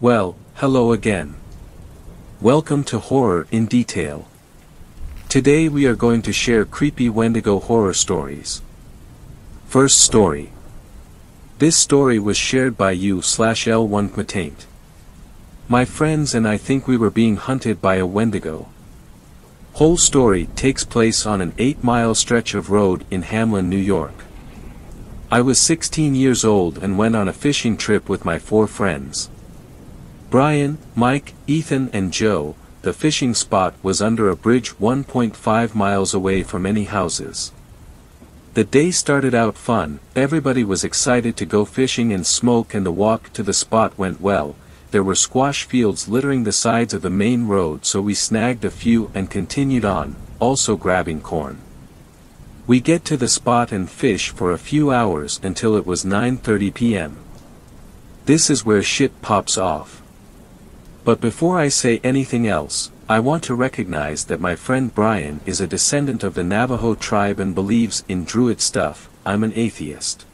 Well, hello again. Welcome to Horror in Detail. Today we are going to share creepy Wendigo horror stories. First story. This story was shared by you/L1Quataint. My friends and I think we were being hunted by a Wendigo. Whole story takes place on an 8-mile stretch of road in Hamlin, New York. I was 16 years old and went on a fishing trip with my 4 friends. Brian, Mike, Ethan and Joe. The fishing spot was under a bridge 1.5 miles away from any houses. The day started out fun, everybody was excited to go fishing and smoke, and the walk to the spot went well. There were squash fields littering the sides of the main road, so we snagged a few and continued on, also grabbing corn. We get to the spot and fish for a few hours until it was 9:30 p.m. This is where shit pops off. But before I say anything else, I want to recognize that my friend Brian is a descendant of the Navajo tribe and believes in druid stuff. I'm an atheist.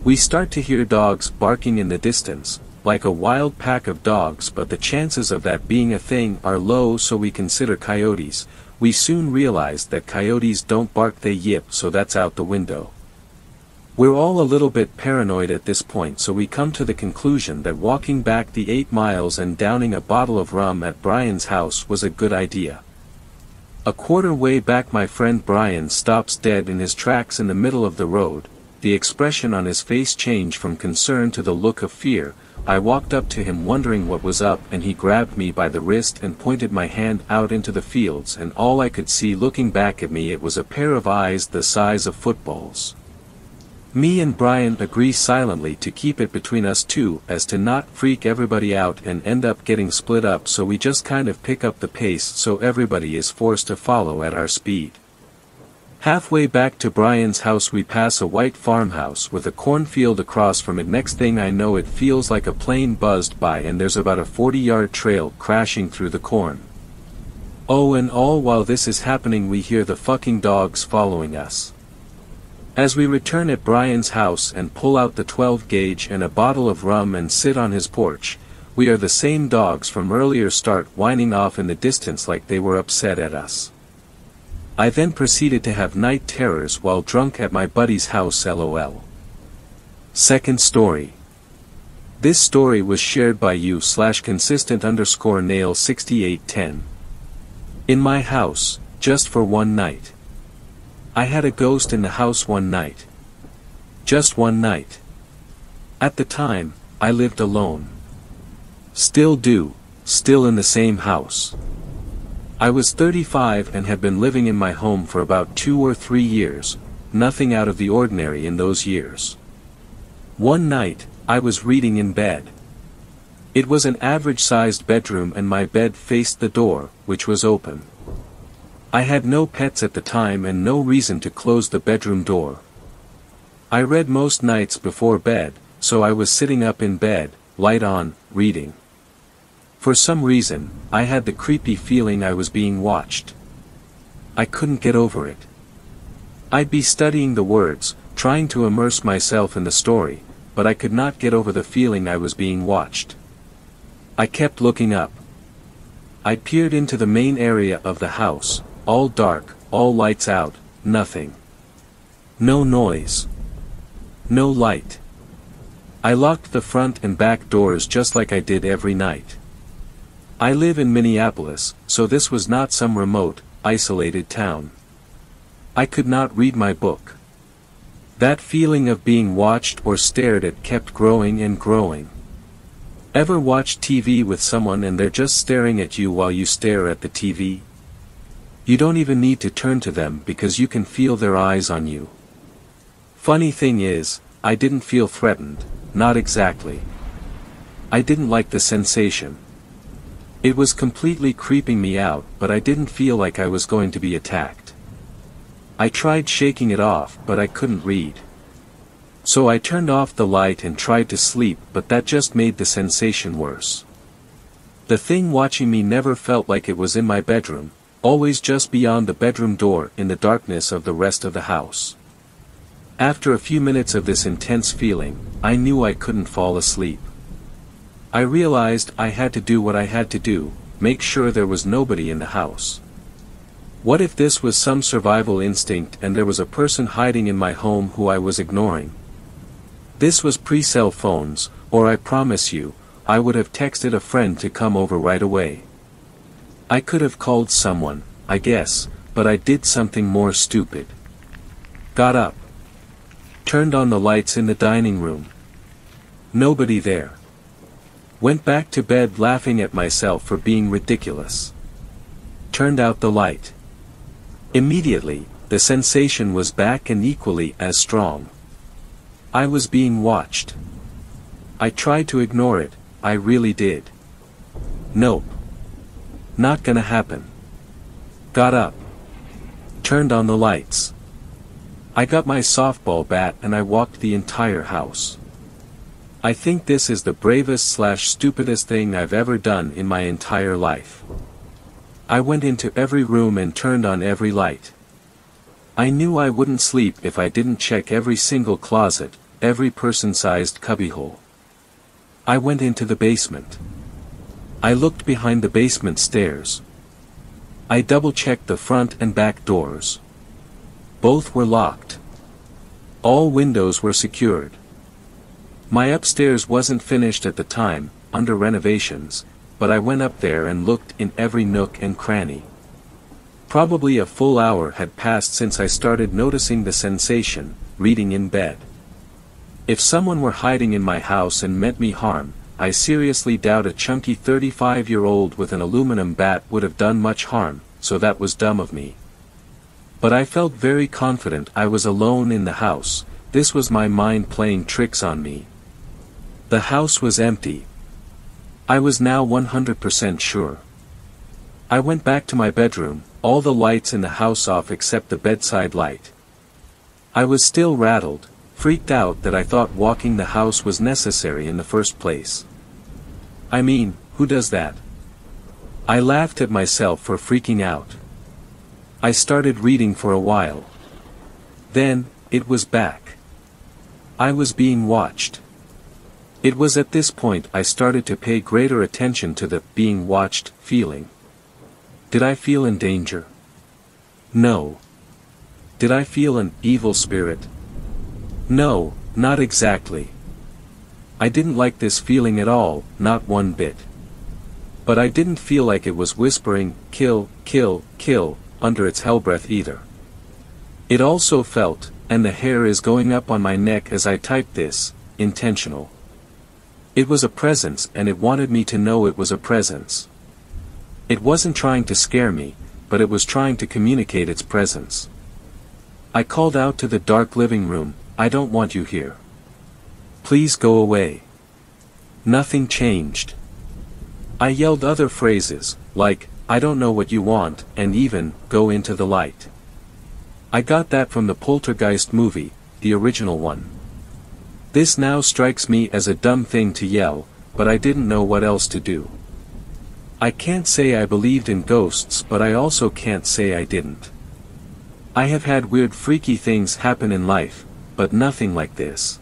We start to hear dogs barking in the distance, like a wild pack of dogs, but the chances of that being a thing are low, so we consider coyotes. We soon realize that coyotes don't bark, they yip, so that's out the window. We're all a little bit paranoid at this point, so we come to the conclusion that walking back the 8 miles and downing a bottle of rum at Brian's house was a good idea. A quarter way back my friend Brian stops dead in his tracks in the middle of the road. The expression on his face changed from concern to the look of fear. I walked up to him wondering what was up, and he grabbed me by the wrist and pointed my hand out into the fields, and all I could see looking back at me, it was a pair of eyes the size of footballs. Me and Brian agree silently to keep it between us two as to not freak everybody out and end up getting split up, so we just kind of pick up the pace so everybody is forced to follow at our speed. Halfway back to Brian's house we pass a white farmhouse with a cornfield across from it. Next thing I know, it feels like a plane buzzed by and there's about a 40-yard trail crashing through the corn. Oh, and all while this is happening we hear the fucking dogs following us. As we return at Brian's house and pull out the 12-gauge and a bottle of rum and sit on his porch, we are the same dogs from earlier start whining off in the distance like they were upset at us. I then proceeded to have night terrors while drunk at my buddy's house, lol. Second story. This story was shared by you/consistent_nail6810. In my house, just for one night. I had a ghost in the house one night. Just one night. At the time, I lived alone. Still do, still in the same house. I was 35 and had been living in my home for about 2 or 3 years, nothing out of the ordinary in those years. One night, I was reading in bed. It was an average-sized bedroom and my bed faced the door, which was open. I had no pets at the time and no reason to close the bedroom door. I read most nights before bed, so I was sitting up in bed, light on, reading. For some reason, I had the creepy feeling I was being watched. I couldn't get over it. I'd be studying the words, trying to immerse myself in the story, but I could not get over the feeling I was being watched. I kept looking up. I peered into the main area of the house, all dark, all lights out, nothing. No noise. No light. I locked the front and back doors just like I did every night. I live in Minneapolis, so this was not some remote, isolated town. I could not read my book. That feeling of being watched or stared at kept growing and growing. Ever watch TV with someone and they're just staring at you while you stare at the TV? You don't even need to turn to them because you can feel their eyes on you. Funny thing is, I didn't feel threatened, not exactly. I didn't like the sensation. It was completely creeping me out, but I didn't feel like I was going to be attacked. I tried shaking it off, but I couldn't read. So I turned off the light and tried to sleep, but that just made the sensation worse. The thing watching me never felt like it was in my bedroom, always just beyond the bedroom door in the darkness of the rest of the house. After a few minutes of this intense feeling, I knew I couldn't fall asleep. I realized I had to do what I had to do, make sure there was nobody in the house. What if this was some survival instinct and there was a person hiding in my home who I was ignoring? This was pre-cell phones, or I promise you, I would have texted a friend to come over right away. I could have called someone, I guess, but I did something more stupid. Got up. Turned on the lights in the dining room. Nobody there. Went back to bed laughing at myself for being ridiculous. Turned out the light. Immediately, the sensation was back and equally as strong. I was being watched. I tried to ignore it, I really did. Nope. Not gonna happen. Got up. Turned on the lights. I got my softball bat and I walked the entire house. I think this is the bravest/stupidest thing I've ever done in my entire life. I went into every room and turned on every light. I knew I wouldn't sleep if I didn't check every single closet, every person-sized cubbyhole. I went into the basement. I looked behind the basement stairs. I double-checked the front and back doors. Both were locked. All windows were secured. My upstairs wasn't finished at the time, under renovations, but I went up there and looked in every nook and cranny. Probably a full hour had passed since I started noticing the sensation, reading in bed. If someone were hiding in my house and meant me harm, I seriously doubt a chunky 35-year-old with an aluminum bat would have done much harm, so that was dumb of me. But I felt very confident I was alone in the house. This was my mind playing tricks on me. The house was empty. I was now 100% sure. I went back to my bedroom, all the lights in the house off except the bedside light. I was still rattled, freaked out that I thought walking the house was necessary in the first place. I mean, who does that? I laughed at myself for freaking out. I started reading for a while. Then, it was back. I was being watched. It was at this point I started to pay greater attention to the being watched feeling. Did I feel in danger? No. Did I feel an evil spirit? No, not exactly. I didn't like this feeling at all, not one bit. But I didn't feel like it was whispering, kill, kill, kill, under its hellbreath either. It also felt, and the hair is going up on my neck as I type this, intentional. It was a presence and it wanted me to know it was a presence. It wasn't trying to scare me, but it was trying to communicate its presence. I called out to the dark living room, I don't want you here. Please go away. Nothing changed. I yelled other phrases, like, I don't know what you want, and even, go into the light. I got that from the Poltergeist movie, the original one. This now strikes me as a dumb thing to yell, but I didn't know what else to do. I can't say I believed in ghosts, but I also can't say I didn't. I have had weird freaky things happen in life, but nothing like this.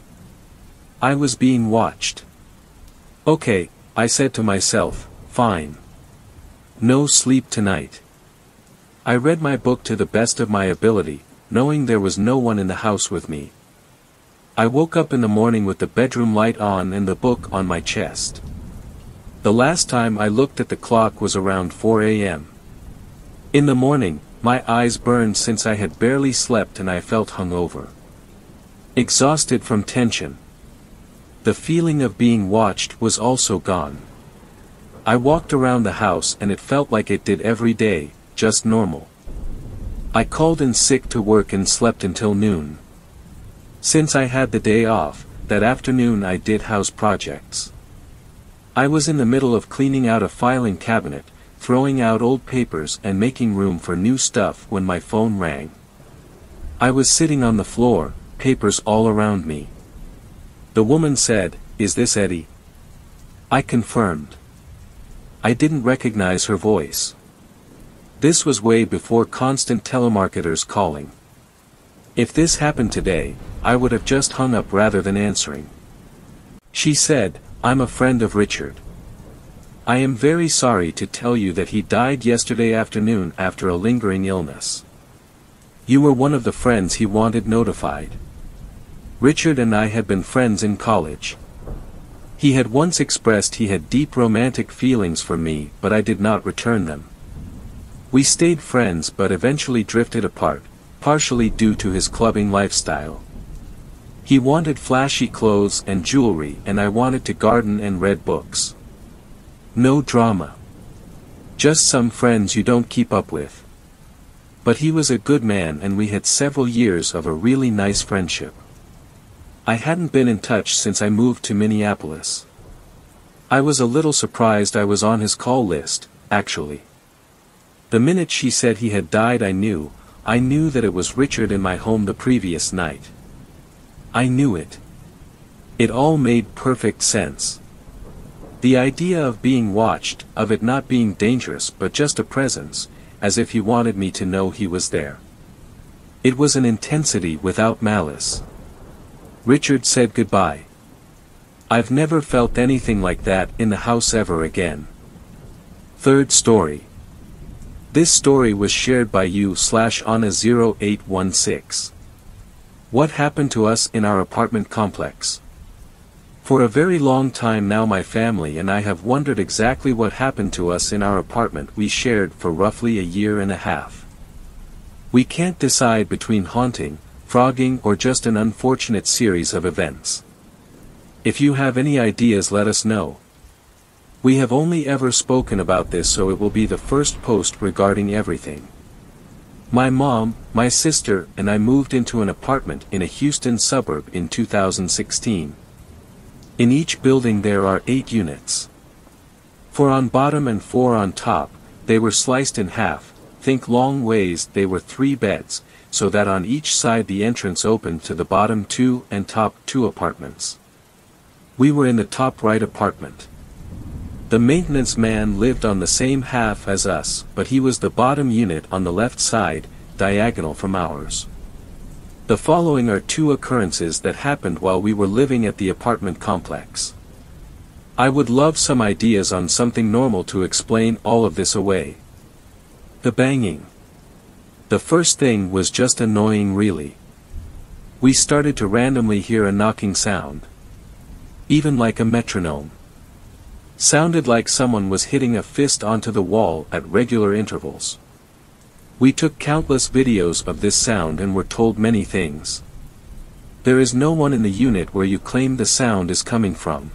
I was being watched. Okay, I said to myself, fine. No sleep tonight. I read my book to the best of my ability, knowing there was no one in the house with me. I woke up in the morning with the bedroom light on and the book on my chest. The last time I looked at the clock was around 4 a.m. In the morning, my eyes burned since I had barely slept and I felt hungover. Exhausted from tension. The feeling of being watched was also gone. I walked around the house and it felt like it did every day, just normal. I called in sick to work and slept until noon. Since I had the day off, that afternoon I did house projects. I was in the middle of cleaning out a filing cabinet, throwing out old papers and making room for new stuff when my phone rang. I was sitting on the floor, papers all around me. The woman said, "Is this Eddie?" I confirmed. I didn't recognize her voice. This was way before constant telemarketers calling. If this happened today, I would have just hung up rather than answering. She said, "I'm a friend of Richard. I am very sorry to tell you that he died yesterday afternoon after a lingering illness. You were one of the friends he wanted notified. Richard and I had been friends in college. He had once expressed he had deep romantic feelings for me, but I did not return them. We stayed friends but eventually drifted apart, partially due to his clubbing lifestyle. He wanted flashy clothes and jewelry, and I wanted to garden and read books. No drama. Just some friends you don't keep up with. But he was a good man and we had several years of a really nice friendship. I hadn't been in touch since I moved to Minneapolis. I was a little surprised I was on his call list, actually. The minute she said he had died I knew that it was Richard in my home the previous night. I knew it. It all made perfect sense. The idea of being watched, of it not being dangerous but just a presence, as if he wanted me to know he was there. It was an intensity without malice. Richard said goodbye. I've never felt anything like that in the house ever again. Third story. This story was shared by you/Anna0816. What happened to us in our apartment complex? For a very long time now my family and I have wondered exactly what happened to us in our apartment we shared for roughly a year and a half. We can't decide between haunting, frogging or just an unfortunate series of events. If you have any ideas let us know. We have only ever spoken about this, so it will be the first post regarding everything. My mom, my sister and I moved into an apartment in a Houston suburb in 2016. In each building there are 8 units. 4 on bottom and 4 on top, they were sliced in half, think long ways. They were 3 beds, so that on each side the entrance opened to the bottom 2 and top 2 apartments. We were in the top right apartment. The maintenance man lived on the same half as us, but he was the bottom unit on the left side, diagonal from ours. The following are 2 occurrences that happened while we were living at the apartment complex. I would love some ideas on something normal to explain all of this away. The banging. The first thing was just annoying really. We started to randomly hear a knocking sound. Even like a metronome. Sounded like someone was hitting a fist onto the wall at regular intervals. We took countless videos of this sound and were told many things. There is no one in the unit where you claim the sound is coming from.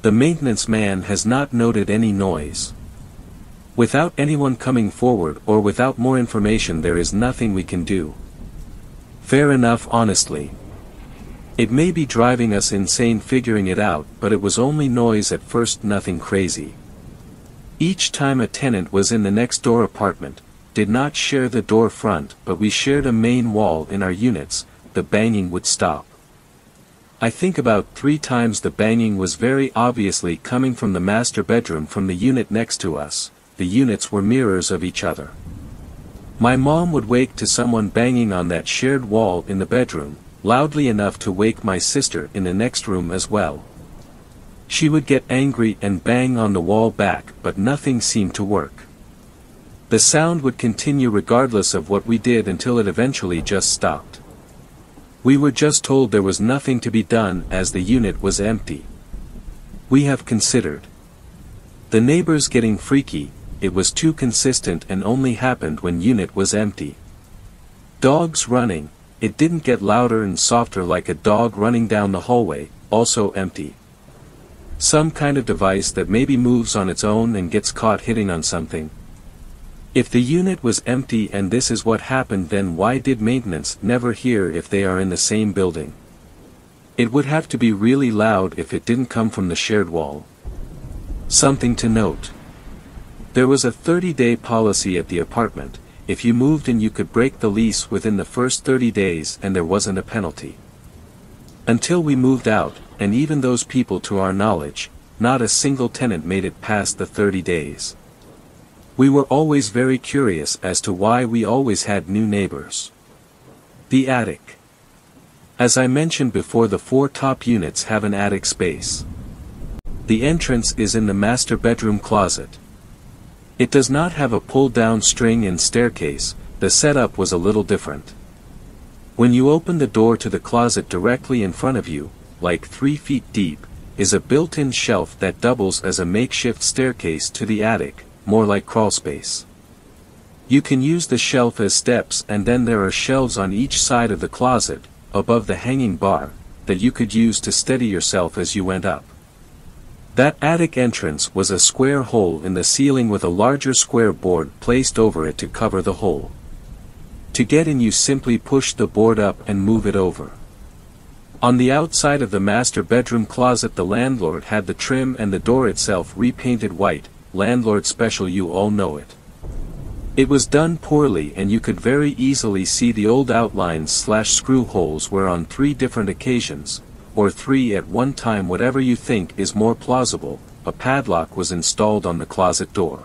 The maintenance man has not noted any noise. Without anyone coming forward or without more information there is nothing we can do. Fair enough honestly. It may be driving us insane figuring it out, but it was only noise at first, nothing crazy. Each time a tenant was in the next door apartment, did not share the door front but we shared a main wall in our units, the banging would stop. I think about 3 times the banging was very obviously coming from the master bedroom from the unit next to us. The units were mirrors of each other. My mom would wake to someone banging on that shared wall in the bedroom, loudly enough to wake my sister in the next room as well. She would get angry and bang on the wall back, but nothing seemed to work. The sound would continue regardless of what we did until it eventually just stopped. We were just told there was nothing to be done as the unit was empty. We have considered the neighbors getting freaky. It was too consistent and only happened when unit was empty. Dogs running, it didn't get louder and softer like a dog running down the hallway, also empty. Some kind of device that maybe moves on its own and gets caught hitting on something. If the unit was empty and this is what happened, then why did maintenance never hear if they are in the same building? It would have to be really loud if it didn't come from the shared wall. Something to note. There was a 30-day policy at the apartment. If you moved in you could break the lease within the first 30 days and there wasn't a penalty. Until we moved out, and even those people to our knowledge, not a single tenant made it past the 30 days. We were always very curious as to why we always had new neighbors. The attic. As I mentioned before, the 4 top units have an attic space. The entrance is in the master bedroom closet. It does not have a pull-down string and staircase, the setup was a little different. When you open the door to the closet directly in front of you, like 3 feet deep, is a built-in shelf that doubles as a makeshift staircase to the attic, more like crawlspace. You can use the shelf as steps, and then there are shelves on each side of the closet, above the hanging bar, that you could use to steady yourself as you went up. That attic entrance was a square hole in the ceiling with a larger square board placed over it to cover the hole. To get in, you simply push the board up and move it over. On the outside of the master bedroom closet, the landlord had the trim and the door itself repainted white, landlord special, you all know it. It was done poorly, and you could very easily see the old outlines / screw holes where on 3 different occasions, or 3 at one time, whatever you think is more plausible, a padlock was installed on the closet door.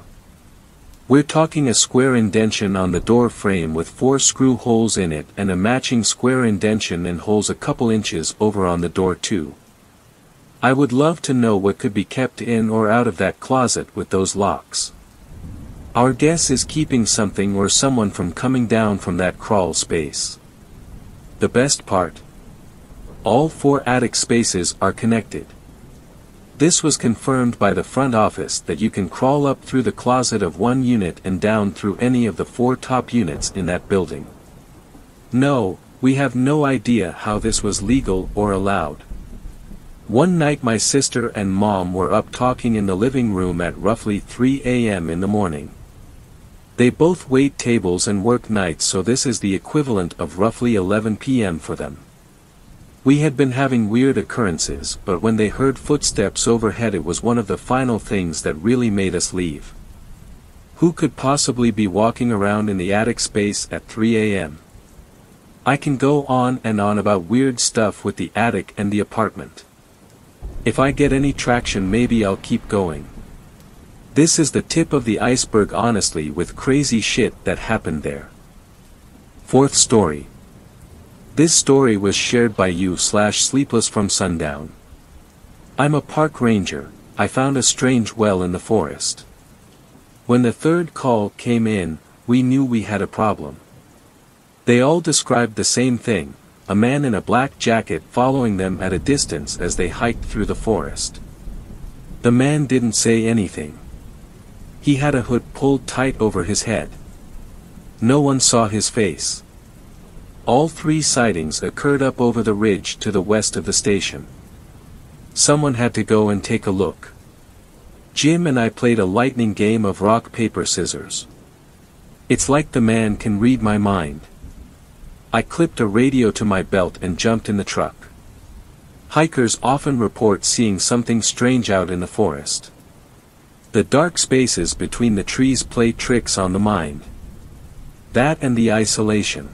We're talking a square indention on the door frame with 4 screw holes in it and a matching square indention and holes a couple inches over on the door too. I would love to know what could be kept in or out of that closet with those locks. Our guess is keeping something or someone from coming down from that crawl space. The best part? All 4 attic spaces are connected. This was confirmed by the front office that you can crawl up through the closet of one unit and down through any of the 4 top units in that building. No, we have no idea how this was legal or allowed. One night my sister and mom were up talking in the living room at roughly 3 a.m. in the morning. They both wait tables and work nights, so this is the equivalent of roughly 11 p.m. for them. We had been having weird occurrences, but when they heard footsteps overhead, it was one of the final things that really made us leave. Who could possibly be walking around in the attic space at 3 a.m.? I can go on and on about weird stuff with the attic and the apartment. If I get any traction, maybe I'll keep going. This is the tip of the iceberg, honestly, with crazy shit that happened there. 4th story. This story was shared by you / Sleepless from Sundown. I'm a park ranger. I found a strange well in the forest. When the 3rd call came in, we knew we had a problem. They all described the same thing, a man in a black jacket following them at a distance as they hiked through the forest. The man didn't say anything. He had a hood pulled tight over his head. No one saw his face. All 3 sightings occurred up over the ridge to the west of the station. Someone had to go and take a look. Jim and I played a lightning game of rock, paper, scissors. It's like the man can read my mind. I clipped a radio to my belt and jumped in the truck. Hikers often report seeing something strange out in the forest. The dark spaces between the trees play tricks on the mind. That and the isolation.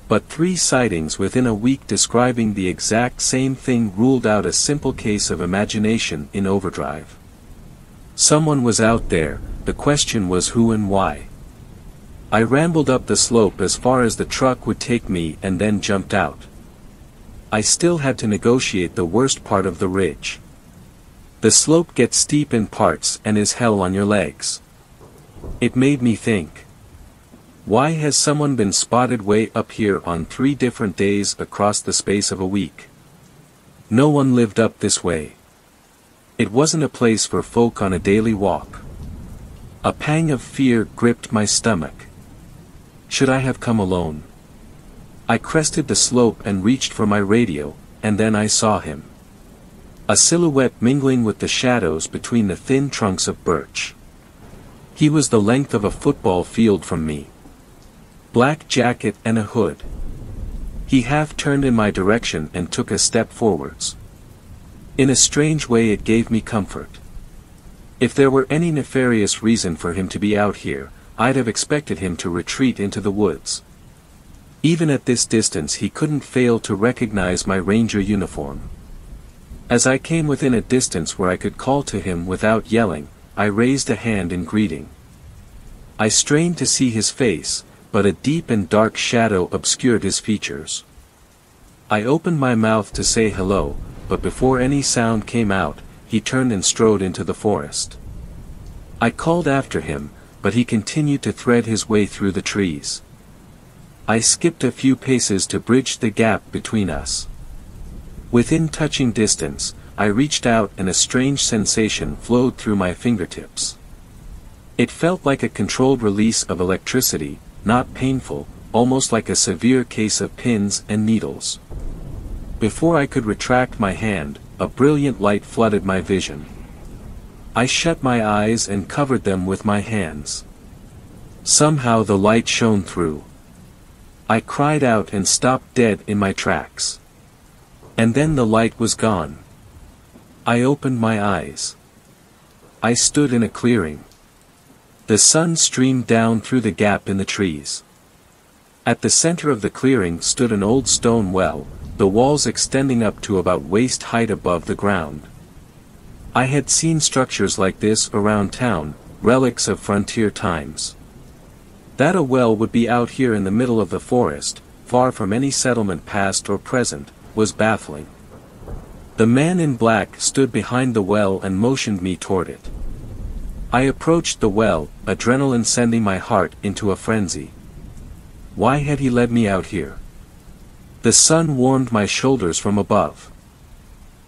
But 3 sightings within a week describing the exact same thing ruled out a simple case of imagination in overdrive. Someone was out there, the question was who and why. I rambled up the slope as far as the truck would take me and then jumped out. I still had to negotiate the worst part of the ridge. The slope gets steep in parts and is hell on your legs. It made me think. Why has someone been spotted way up here on 3 different days across the space of a week? No one lived up this way. It wasn't a place for folk on a daily walk. A pang of fear gripped my stomach. Should I have come alone? I crested the slope and reached for my radio, and then I saw him. A silhouette mingling with the shadows between the thin trunks of birch. He was the length of a football field from me. Black jacket and a hood. He half turned in my direction and took a step forwards. In a strange way it gave me comfort. If there were any nefarious reason for him to be out here, I'd have expected him to retreat into the woods. Even at this distance he couldn't fail to recognize my ranger uniform. As I came within a distance where I could call to him without yelling, I raised a hand in greeting. I strained to see his face, but a deep and dark shadow obscured his features. I opened my mouth to say hello, but before any sound came out, he turned and strode into the forest. I called after him, but he continued to thread his way through the trees. I skipped a few paces to bridge the gap between us. Within touching distance, I reached out and a strange sensation flowed through my fingertips. It felt like a controlled release of electricity, not painful, almost like a severe case of pins and needles. Before I could retract my hand, a brilliant light flooded my vision. I shut my eyes and covered them with my hands. Somehow the light shone through. I cried out and stopped dead in my tracks. And then the light was gone. I opened my eyes. I stood in a clearing. The sun streamed down through the gap in the trees. At the center of the clearing stood an old stone well, the walls extending up to about waist height above the ground. I had seen structures like this around town, relics of frontier times. That a well would be out here in the middle of the forest, far from any settlement past or present, was baffling. The man in black stood behind the well and motioned me toward it. I approached the well, adrenaline sending my heart into a frenzy. Why had he led me out here? The sun warmed my shoulders from above.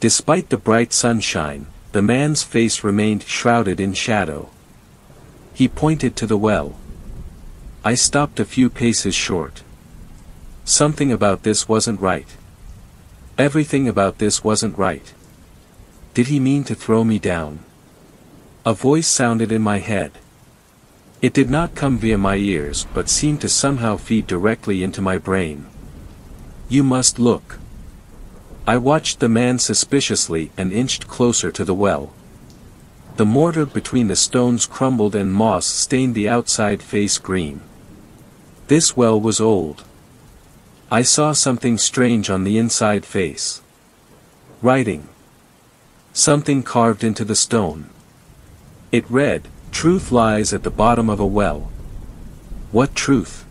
Despite the bright sunshine, the man's face remained shrouded in shadow. He pointed to the well. I stopped a few paces short. Something about this wasn't right. Everything about this wasn't right. Did he mean to throw me down? A voice sounded in my head. It did not come via my ears but seemed to somehow feed directly into my brain. You must look. I watched the man suspiciously and inched closer to the well. The mortar between the stones crumbled and moss stained the outside face green. This well was old. I saw something strange on the inside face. Writing. Something carved into the stone. It read, "Truth lies at the bottom of a well." What truth?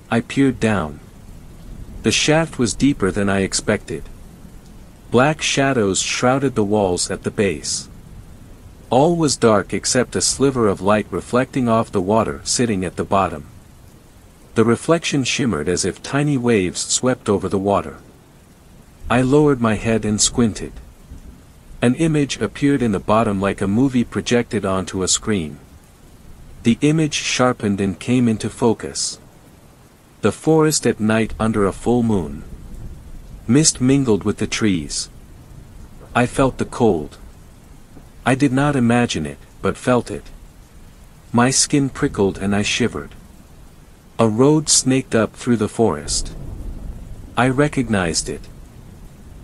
I peered down. The shaft was deeper than I expected. Black shadows shrouded the walls at the base. All was dark except a sliver of light reflecting off the water sitting at the bottom. The reflection shimmered as if tiny waves swept over the water. I lowered my head and squinted. An image appeared in the bottom like a movie projected onto a screen. The image sharpened and came into focus. The forest at night under a full moon. Mist mingled with the trees. I felt the cold. I did not imagine it, but felt it. My skin prickled and I shivered. A road snaked up through the forest. I recognized it.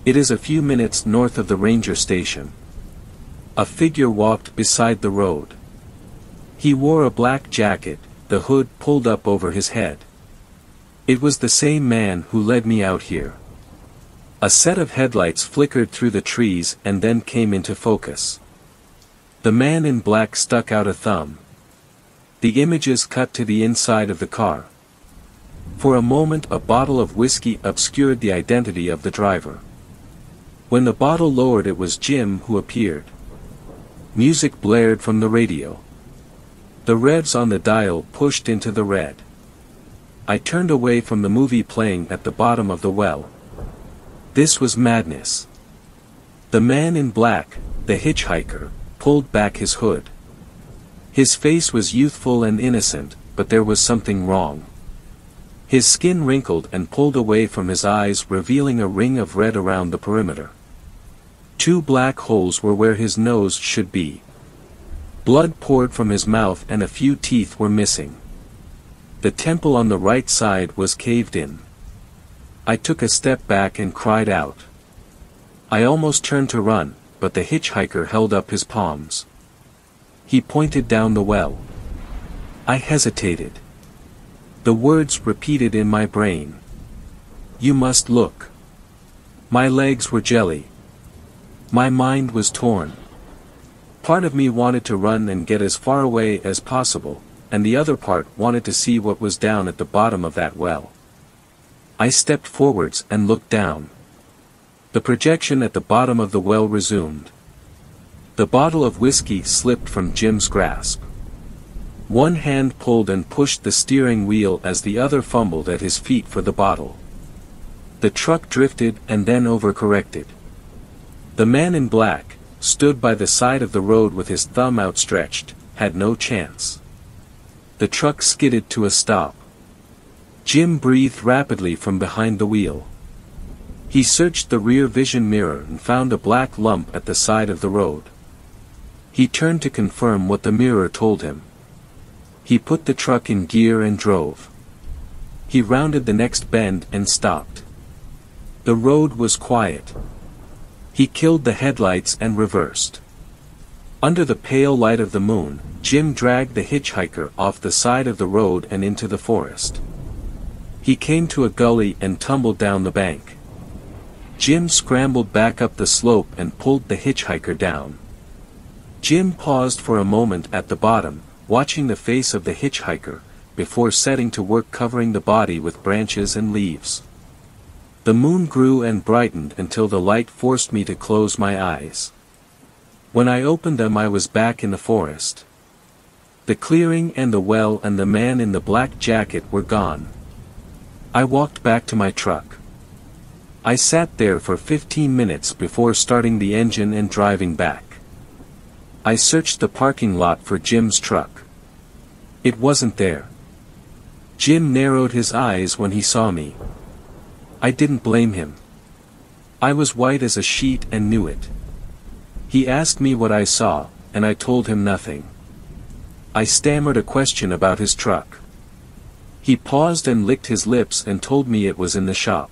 It is a few minutes north of the ranger station. A figure walked beside the road. He wore a black jacket, the hood pulled up over his head. It was the same man who led me out here. A set of headlights flickered through the trees and then came into focus. The man in black stuck out a thumb. The images cut to the inside of the car. For a moment a bottle of whiskey obscured the identity of the driver. When the bottle lowered it was Jim who appeared. Music blared from the radio. The revs on the dial pushed into the red. I turned away from the movie playing at the bottom of the well. This was madness. The man in black, the hitchhiker, pulled back his hood. His face was youthful and innocent, but there was something wrong. His skin wrinkled and pulled away from his eyes, revealing a ring of red around the perimeter. 2 black holes were where his nose should be. Blood poured from his mouth and a few teeth were missing. The temple on the right side was caved in. I took a step back and cried out. I almost turned to run, but the hitchhiker held up his palms. He pointed down the well. I hesitated. The words repeated in my brain. You must look. My legs were jelly. My mind was torn. Part of me wanted to run and get as far away as possible, and the other part wanted to see what was down at the bottom of that well. I stepped forwards and looked down. The projection at the bottom of the well resumed. The bottle of whiskey slipped from Jim's grasp. One hand pulled and pushed the steering wheel as the other fumbled at his feet for the bottle. The truck drifted and then overcorrected. The man in black, stood by the side of the road with his thumb outstretched, had no chance. The truck skidded to a stop. Jim breathed rapidly from behind the wheel. He searched the rear vision mirror and found a black lump at the side of the road. He turned to confirm what the mirror told him. He put the truck in gear and drove. He rounded the next bend and stopped. The road was quiet. He killed the headlights and reversed. Under the pale light of the moon, Jim dragged the hitchhiker off the side of the road and into the forest. He came to a gully and tumbled down the bank. Jim scrambled back up the slope and pulled the hitchhiker down. Jim paused for a moment at the bottom, watching the face of the hitchhiker, before setting to work covering the body with branches and leaves. The moon grew and brightened until the light forced me to close my eyes. When I opened them I was back in the forest. The clearing and the well and the man in the black jacket were gone. I walked back to my truck. I sat there for 15 minutes before starting the engine and driving back. I searched the parking lot for Jim's truck. It wasn't there. Jim narrowed his eyes when he saw me. I didn't blame him. I was white as a sheet and knew it. He asked me what I saw, and I told him nothing. I stammered a question about his truck. He paused and licked his lips and told me it was in the shop.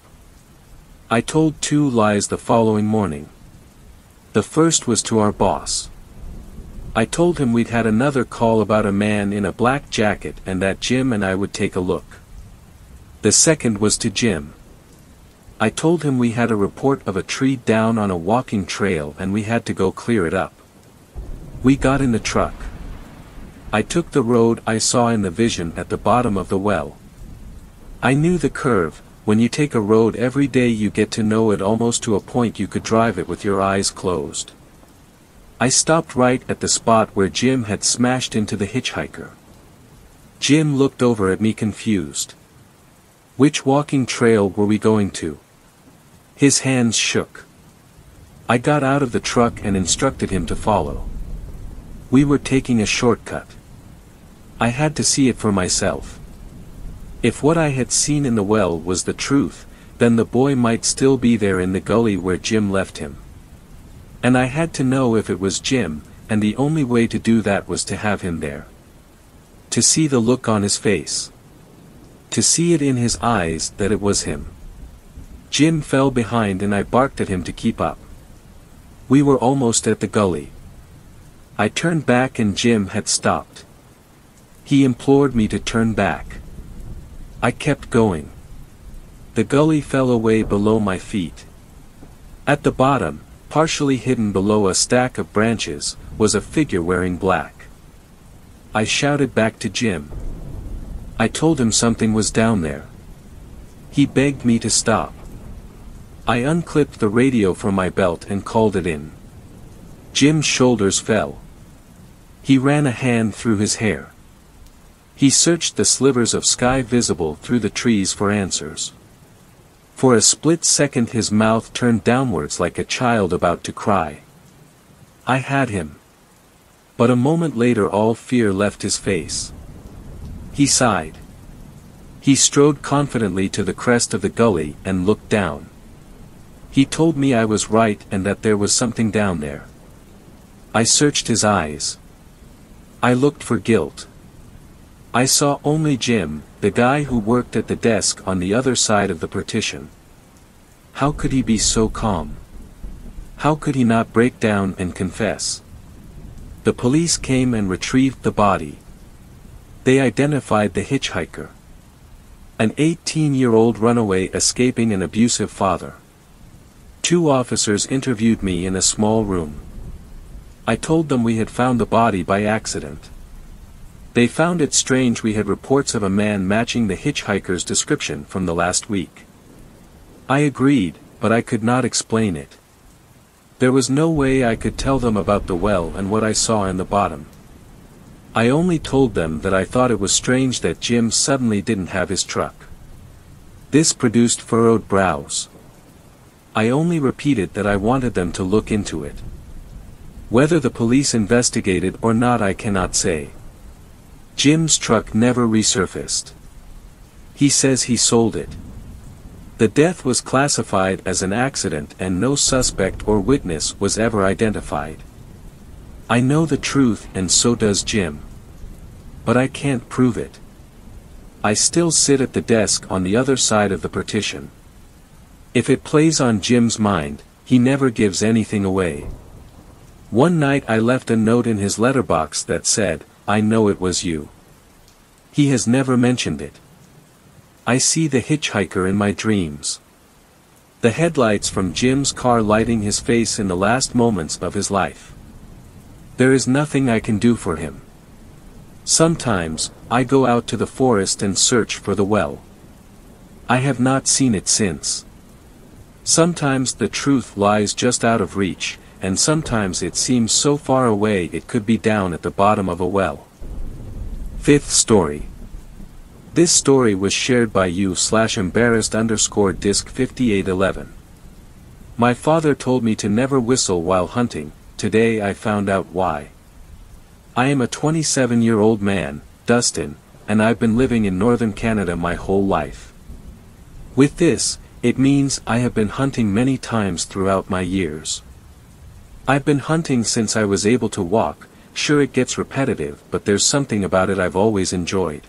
I told 2 lies the following morning. The first was to our boss. I told him we'd had another call about a man in a black jacket and that Jim and I would take a look. The second was to Jim. I told him we had a report of a tree down on a walking trail and we had to go clear it up. We got in the truck. I took the road I saw in the vision at the bottom of the well. I knew the curve. When you take a road every day you get to know it almost to a point you could drive it with your eyes closed. I stopped right at the spot where Jim had smashed into the hitchhiker. Jim looked over at me confused. Which walking trail were we going to? His hands shook. I got out of the truck and instructed him to follow. We were taking a shortcut. I had to see it for myself. If what I had seen in the well was the truth, then the boy might still be there in the gully where Jim left him. And I had to know if it was Jim, and the only way to do that was to have him there. To see the look on his face. To see it in his eyes that it was him. Jim fell behind and I barked at him to keep up. We were almost at the gully. I turned back and Jim had stopped. He implored me to turn back. I kept going. The gully fell away below my feet. At the bottom, partially hidden below a stack of branches, was a figure wearing black. I shouted back to Jim. I told him something was down there. He begged me to stop. I unclipped the radio from my belt and called it in. Jim's shoulders fell. He ran a hand through his hair. He searched the slivers of sky visible through the trees for answers. For a split second his mouth turned downwards like a child about to cry. I had him. But a moment later all fear left his face. He sighed. He strode confidently to the crest of the gully and looked down. He told me I was right and that there was something down there. I searched his eyes. I looked for guilt. I saw only Jim, the guy who worked at the desk on the other side of the partition. How could he be so calm? How could he not break down and confess? The police came and retrieved the body. They identified the hitchhiker. An 18-year-old runaway escaping an abusive father. 2 officers interviewed me in a small room. I told them we had found the body by accident. They found it strange we had reports of a man matching the hitchhiker's description from the last week. I agreed, but I could not explain it. There was no way I could tell them about the well and what I saw in the bottom. I only told them that I thought it was strange that Jim suddenly didn't have his truck. This produced furrowed brows. I only repeated that I wanted them to look into it. Whether the police investigated or not I cannot say. Jim's truck never resurfaced. He says he sold it. The death was classified as an accident and no suspect or witness was ever identified. I know the truth and so does Jim. But I can't prove it. I still sit at the desk on the other side of the partition. If it plays on Jim's mind, he never gives anything away. One night I left a note in his letterbox that said, "I know it was you." He has never mentioned it. I see the hitchhiker in my dreams. The headlights from Jim's car lighting his face in the last moments of his life. There is nothing I can do for him. Sometimes, I go out to the forest and search for the well. I have not seen it since. Sometimes the truth lies just out of reach, and sometimes it seems so far away it could be down at the bottom of a well. Fifth story. This story was shared by you/embarrassed_disc 5811. My father told me to never whistle while hunting. Today I found out why. I am a 27-year-old man, Dustin, and I've been living in northern Canada my whole life. With this, it means I have been hunting many times throughout my years. I've been hunting since I was able to walk. Sure, it gets repetitive, but there's something about it I've always enjoyed.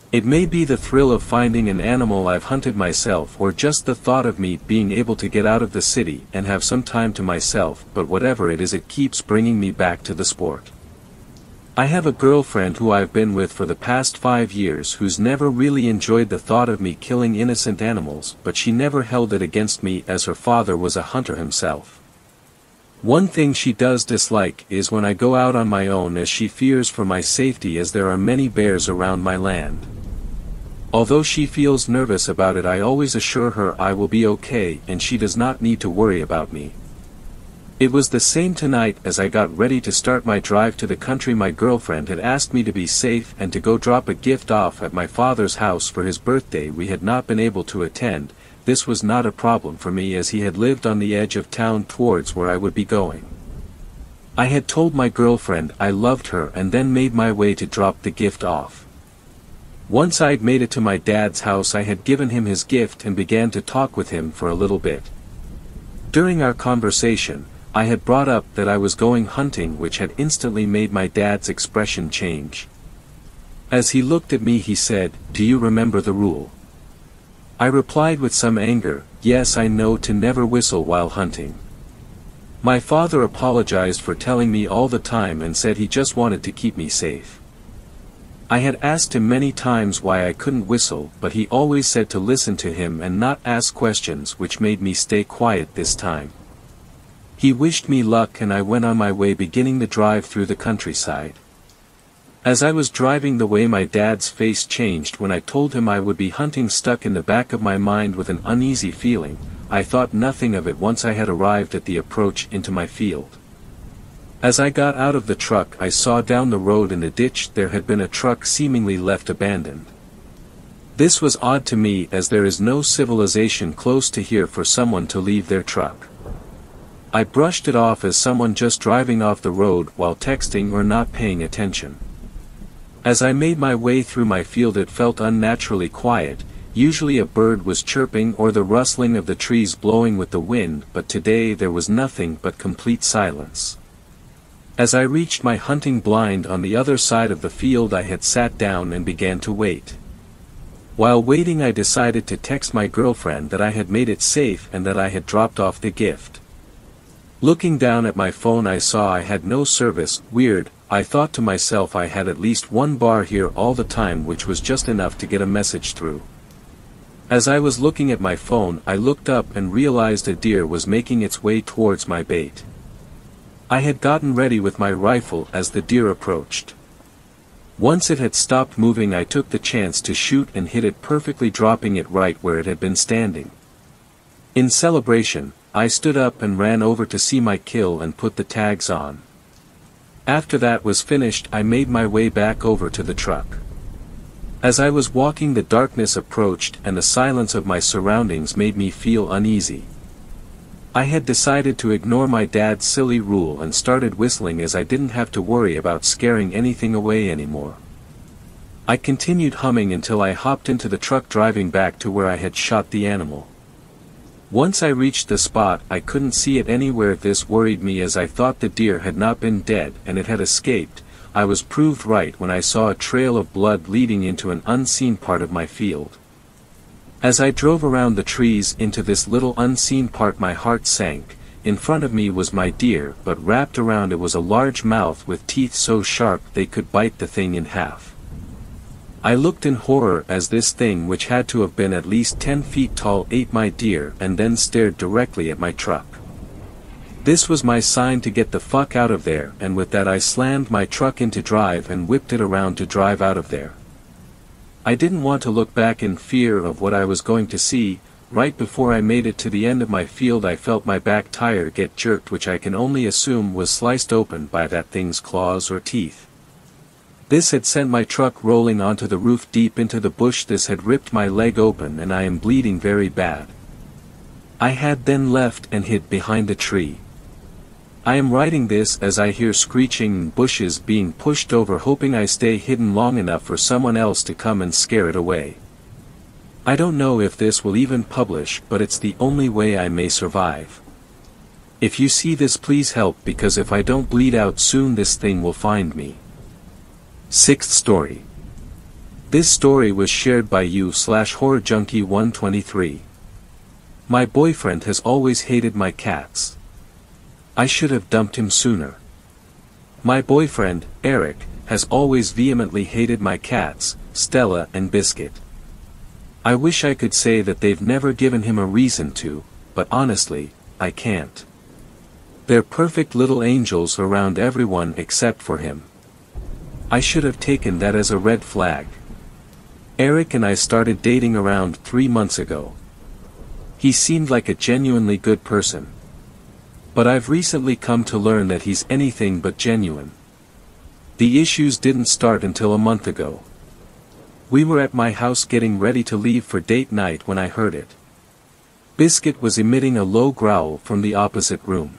It may be the thrill of finding an animal I've hunted myself or just the thought of me being able to get out of the city and have some time to myself, but whatever it is, it keeps bringing me back to the sport. I have a girlfriend who I've been with for the past 5 years who's never really enjoyed the thought of me killing innocent animals, but she never held it against me as her father was a hunter himself. One thing she does dislike is when I go out on my own, as she fears for my safety as there are many bears around my land. Although she feels nervous about it, I always assure her I will be okay and she does not need to worry about me. It was the same tonight. As I got ready to start my drive to the country, my girlfriend had asked me to be safe and to go drop a gift off at my father's house for his birthday. We had not been able to attend. This was not a problem for me as he had lived on the edge of town towards where I would be going. I had told my girlfriend I loved her and then made my way to drop the gift off. Once I'd made it to my dad's house, I had given him his gift and began to talk with him for a little bit. During our conversation, I had brought up that I was going hunting, which had instantly made my dad's expression change. As he looked at me, he said, "Do you remember the rule?" I replied with some anger, "Yes, I know to never whistle while hunting." My father apologized for telling me all the time and said he just wanted to keep me safe. I had asked him many times why I couldn't whistle, but he always said to listen to him and not ask questions, which made me stay quiet this time. He wished me luck and I went on my way, beginning the drive through the countryside. As I was driving the way, my dad's face changed when I told him I would be hunting. Stuck in the back of my mind with an uneasy feeling, I thought nothing of it once I had arrived at the approach into my field. As I got out of the truck, I saw down the road in the ditch there had been a truck seemingly left abandoned. This was odd to me as there is no civilization close to here for someone to leave their truck. I brushed it off as someone just driving off the road while texting or not paying attention. As I made my way through my field, it felt unnaturally quiet. Usually a bird was chirping or the rustling of the trees blowing with the wind, but today there was nothing but complete silence. As I reached my hunting blind on the other side of the field, I had sat down and began to wait. While waiting, I decided to text my girlfriend that I had made it safe and that I had dropped off the gift. Looking down at my phone, I saw I had no service. Weird, I thought to myself. I had at least one bar here all the time, which was just enough to get a message through. As I was looking at my phone, I looked up and realized a deer was making its way towards my bait. I had gotten ready with my rifle as the deer approached. Once it had stopped moving, I took the chance to shoot and hit it perfectly, dropping it right where it had been standing. In celebration, I stood up and ran over to see my kill and put the tags on. After that was finished, I made my way back over to the truck. As I was walking, the darkness approached and the silence of my surroundings made me feel uneasy. I had decided to ignore my dad's silly rule and started whistling, as I didn't have to worry about scaring anything away anymore. I continued humming until I hopped into the truck driving back to where I had shot the animal. Once I reached the spot, I couldn't see it anywhere. This worried me, as I thought the deer had not been dead and it had escaped. I was proved right when I saw a trail of blood leading into an unseen part of my field. As I drove around the trees into this little unseen part, my heart sank. In front of me was my deer, but wrapped around it was a large mouth with teeth so sharp they could bite the thing in half. I looked in horror as this thing, which had to have been at least 10 feet tall, ate my deer and then stared directly at my truck. This was my sign to get the fuck out of there, and with that I slammed my truck into drive and whipped it around to drive out of there. I didn't want to look back in fear of what I was going to see. Right before I made it to the end of my field, I felt my back tire get jerked, which I can only assume was sliced open by that thing's claws or teeth. This had sent my truck rolling onto the roof deep into the bush. This had ripped my leg open and I am bleeding very bad. I had then left and hid behind a tree. I am writing this as I hear screeching and bushes being pushed over, hoping I stay hidden long enough for someone else to come and scare it away. I don't know if this will even publish, but it's the only way I may survive. If you see this, please help, because if I don't bleed out soon, this thing will find me. Sixth story. This story was shared by you/HorrorJunkie123. My boyfriend has always hated my cats. I should have dumped him sooner. My boyfriend, Eric, has always vehemently hated my cats, Stella and Biscuit. I wish I could say that they've never given him a reason to, but honestly, I can't. They're perfect little angels around everyone except for him. I should have taken that as a red flag. Eric and I started dating around 3 months ago. He seemed like a genuinely good person. But I've recently come to learn that he's anything but genuine. The issues didn't start until a month ago. We were at my house getting ready to leave for date night when I heard it. Biscuit was emitting a low growl from the opposite room.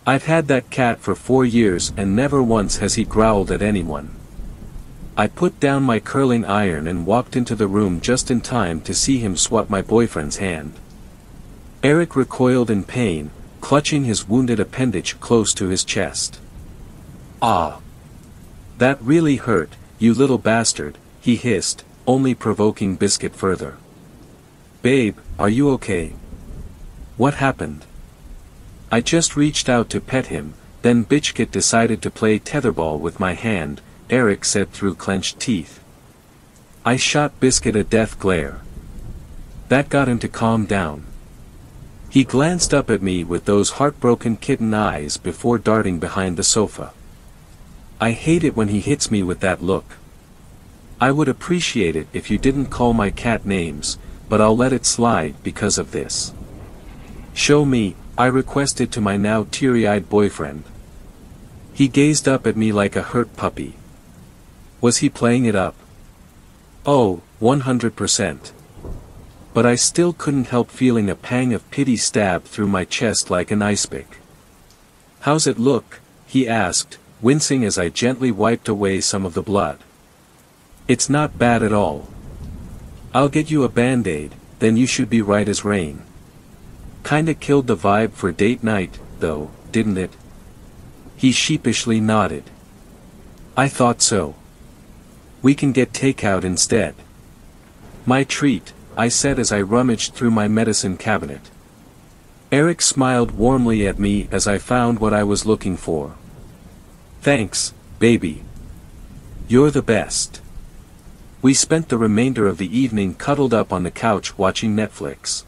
I've had that cat for 4 years and never once has he growled at anyone. I put down my curling iron and walked into the room just in time to see him swat my boyfriend's hand. Eric recoiled in pain, clutching his wounded appendage close to his chest. "Ah! That really hurt, you little bastard," he hissed, only provoking Biscuit further. "Babe, are you okay? What happened?" I just reached out to pet him, then Biscuit decided to play tetherball with my hand, Eric said through clenched teeth. I shot Biscuit a death glare. That got him to calm down. He glanced up at me with those heartbroken kitten eyes before darting behind the sofa. I hate it when he hits me with that look. I would appreciate it if you didn't call my cat names, but I'll let it slide because of this. Show me, I requested to my now teary-eyed boyfriend. He gazed up at me like a hurt puppy. Was he playing it up? Oh, 100%. But I still couldn't help feeling a pang of pity stab through my chest like an ice pick. "How's it look?" he asked, wincing as I gently wiped away some of the blood. "It's not bad at all. I'll get you a band-aid, then you should be right as rain." Kinda killed the vibe for date night, though, didn't it? He sheepishly nodded. "I thought so. We can get takeout instead." "My treat," I said as I rummaged through my medicine cabinet. Eric smiled warmly at me as I found what I was looking for. "Thanks, baby. You're the best." We spent the remainder of the evening cuddled up on the couch watching Netflix.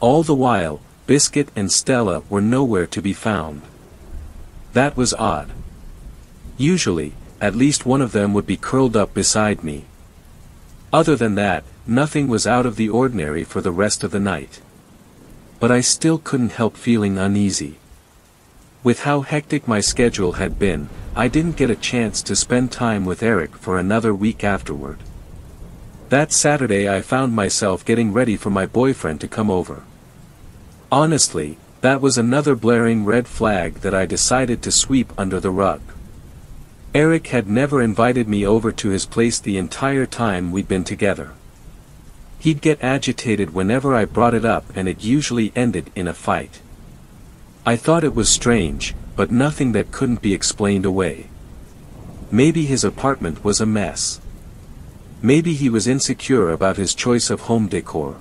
All the while, Biscuit and Stella were nowhere to be found. That was odd. Usually, at least one of them would be curled up beside me. Other than that, nothing was out of the ordinary for the rest of the night. but I still couldn't help feeling uneasy. With how hectic my schedule had been, I didn't get a chance to spend time with Eric for another week afterward. That Saturday I found myself getting ready for my boyfriend to come over. Honestly, that was another blaring red flag that I decided to sweep under the rug. Eric had never invited me over to his place the entire time we'd been together. He'd get agitated whenever I brought it up, and it usually ended in a fight. I thought it was strange, but nothing that couldn't be explained away. Maybe his apartment was a mess. Maybe he was insecure about his choice of home decor.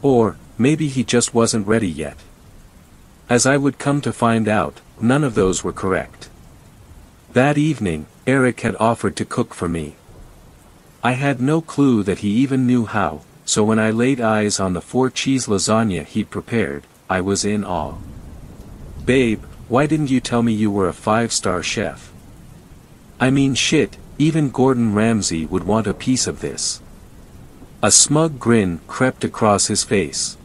Or, maybe he just wasn't ready yet. As I would come to find out, none of those were correct. That evening, Eric had offered to cook for me. I had no clue that he even knew how, so when I laid eyes on the 4-cheese lasagna he'd prepared, I was in awe. "Babe, why didn't you tell me you were a 5-star chef? I mean shit, even Gordon Ramsay would want a piece of this." A smug grin crept across his face.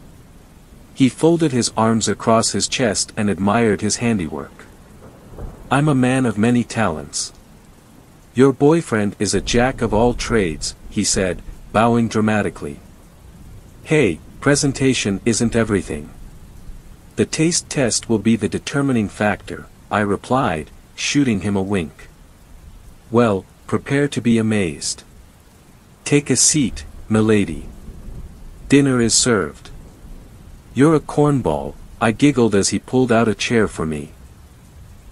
He folded his arms across his chest and admired his handiwork. "I'm a man of many talents. Your boyfriend is a jack of all trades," he said, bowing dramatically. "Hey, presentation isn't everything. The taste test will be the determining factor," I replied, shooting him a wink. "Well, prepare to be amazed. Take a seat, milady. Dinner is served." "You're a cornball," I giggled as he pulled out a chair for me.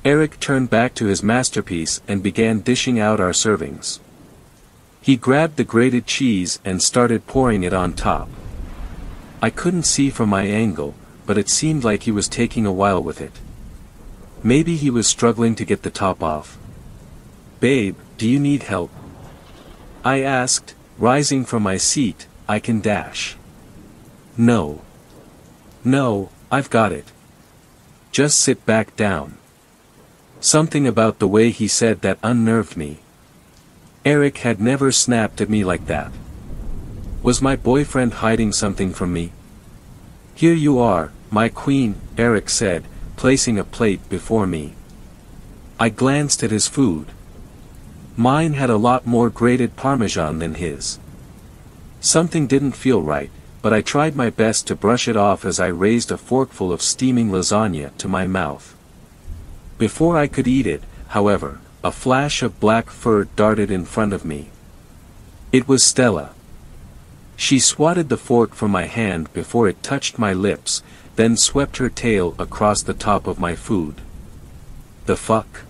Eric turned back to his masterpiece and began dishing out our servings. He grabbed the grated cheese and started pouring it on top. I couldn't see from my angle, but it seemed like he was taking a while with it. Maybe he was struggling to get the top off. "Babe, do you need help?" I asked, rising from my seat. "I can dash." No, I've got it. Just sit back down." Something about the way he said that unnerved me. Eric had never snapped at me like that. Was my boyfriend hiding something from me? "Here you are, my queen," Eric said, placing a plate before me. I glanced at his food. Mine had a lot more grated Parmesan than his. Something didn't feel right, but I tried my best to brush it off as I raised a forkful of steaming lasagna to my mouth. Before I could eat it, however, a flash of black fur darted in front of me. It was Stella. She swatted the fork from my hand before it touched my lips, then swept her tail across the top of my food. The fuck?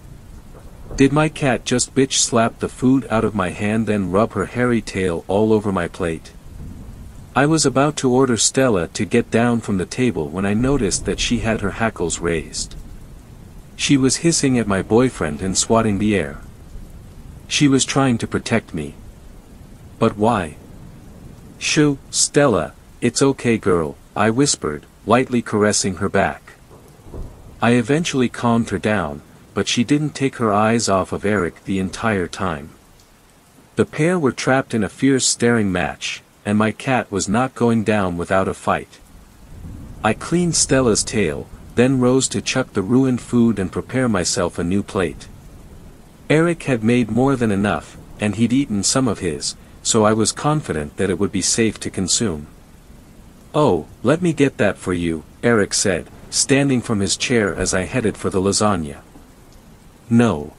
Did my cat just bitch slap the food out of my hand then rub her hairy tail all over my plate? I was about to order Stella to get down from the table when I noticed that she had her hackles raised. She was hissing at my boyfriend and swatting the air. She was trying to protect me. But why? "Shoo, Stella, it's okay girl," I whispered, lightly caressing her back. I eventually calmed her down, but she didn't take her eyes off of Eric the entire time. The pair were trapped in a fierce staring match, and my cat was not going down without a fight. I cleaned Stella's tail, then rose to chuck the ruined food and prepare myself a new plate. Eric had made more than enough, and he'd eaten some of his, so I was confident that it would be safe to consume. "Oh, let me get that for you," Eric said, standing from his chair as I headed for the lasagna. "No.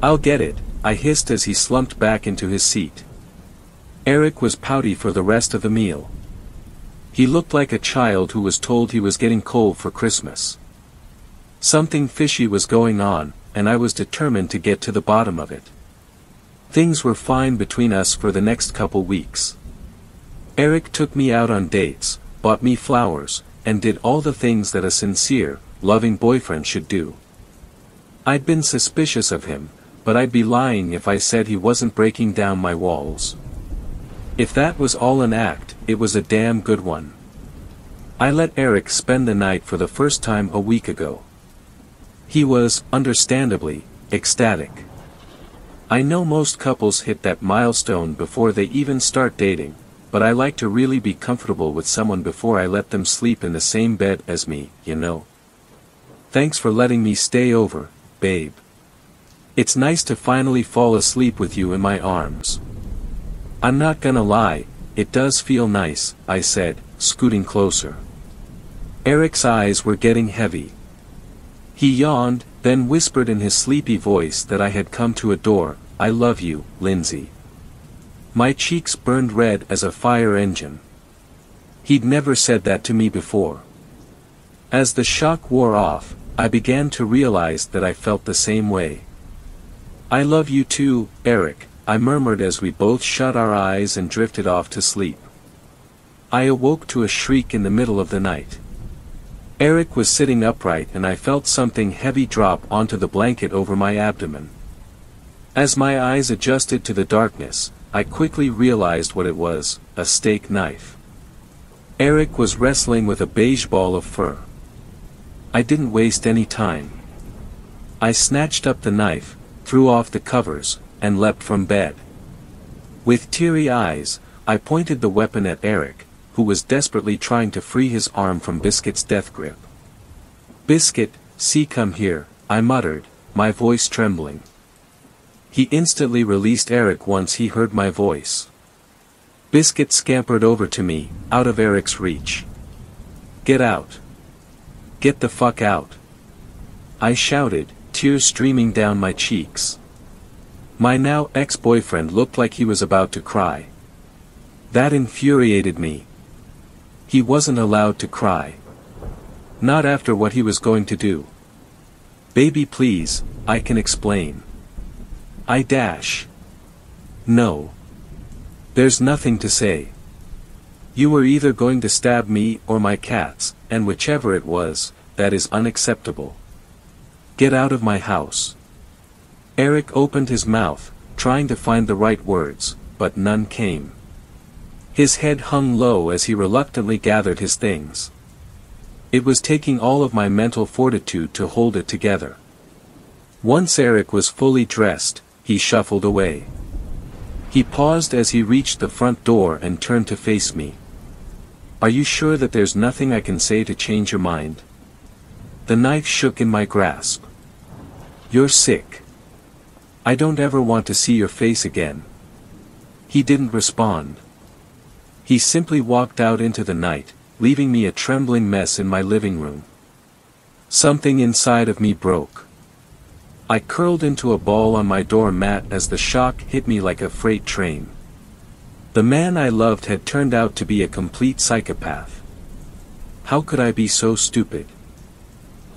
I'll get it," I hissed as he slumped back into his seat. Eric was pouty for the rest of the meal. He looked like a child who was told he was getting coal for Christmas. Something fishy was going on, and I was determined to get to the bottom of it. Things were fine between us for the next couple weeks. Eric took me out on dates, bought me flowers, and did all the things that a sincere, loving boyfriend should do. I'd been suspicious of him, but I'd be lying if I said he wasn't breaking down my walls. If that was all an act, it was a damn good one. I let Eric spend the night for the first time a week ago. He was, understandably, ecstatic. I know most couples hit that milestone before they even start dating, but I like to really be comfortable with someone before I let them sleep in the same bed as me, you know. Thanks for letting me stay over, babe. It's nice to finally fall asleep with you in my arms. I'm not gonna lie, it does feel nice, I said, scooting closer. Eric's eyes were getting heavy. He yawned, then whispered in his sleepy voice that I had come to adore, I love you, Lindsay. My cheeks burned red as a fire engine. He'd never said that to me before. As the shock wore off, I began to realize that I felt the same way. I love you too, Eric, I murmured as we both shut our eyes and drifted off to sleep. I awoke to a shriek in the middle of the night. Eric was sitting upright and I felt something heavy drop onto the blanket over my abdomen. As my eyes adjusted to the darkness, I quickly realized what it was, a steak knife. Eric was wrestling with a beige ball of fur. I didn't waste any time. I snatched up the knife, threw off the covers, and leapt from bed. With teary eyes, I pointed the weapon at Eric, who was desperately trying to free his arm from Biscuit's death grip. Biscuit, see, come here, I muttered, my voice trembling. He instantly released Eric once he heard my voice. Biscuit scampered over to me, out of Eric's reach. Get out. Get the fuck out. I shouted, tears streaming down my cheeks. My now ex-boyfriend looked like he was about to cry. That infuriated me. He wasn't allowed to cry. Not after what he was going to do. Baby, please, I can explain. No. There's nothing to say. You were either going to stab me or my cats, and whichever it was, that is unacceptable. Get out of my house. Eric opened his mouth, trying to find the right words, but none came. His head hung low as he reluctantly gathered his things. It was taking all of my mental fortitude to hold it together. Once Eric was fully dressed, he shuffled away. He paused as he reached the front door and turned to face me. Are you sure that there's nothing I can say to change your mind? The knife shook in my grasp. You're sick. I don't ever want to see your face again. He didn't respond. He simply walked out into the night, leaving me a trembling mess in my living room. Something inside of me broke. I curled into a ball on my doormat as the shock hit me like a freight train. The man I loved had turned out to be a complete psychopath. How could I be so stupid?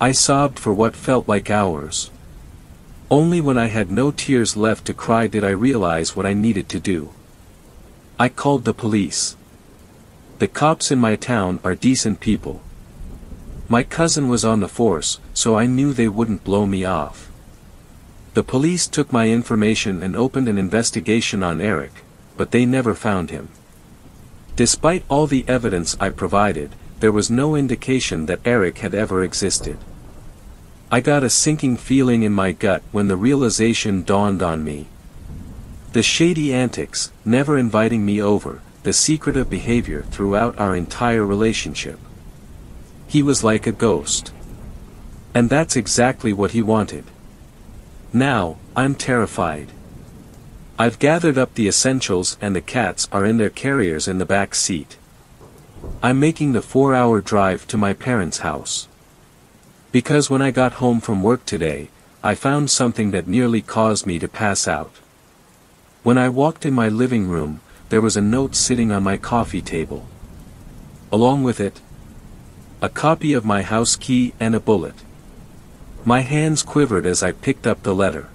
I sobbed for what felt like hours. Only when I had no tears left to cry did I realize what I needed to do. I called the police. The cops in my town are decent people. My cousin was on the force, so I knew they wouldn't blow me off. The police took my information and opened an investigation on Eric, but they never found him. Despite all the evidence I provided, there was no indication that Eric had ever existed. I got a sinking feeling in my gut when the realization dawned on me. The shady antics, never inviting me over, the secretive behavior throughout our entire relationship. He was like a ghost. And that's exactly what he wanted. Now, I'm terrified. I've gathered up the essentials and the cats are in their carriers in the back seat. I'm making the 4-hour drive to my parents' house. Because when I got home from work today, I found something that nearly caused me to pass out. When I walked in my living room, there was a note sitting on my coffee table. Along with it, a copy of my house key and a bullet. My hands quivered as I picked up the letter.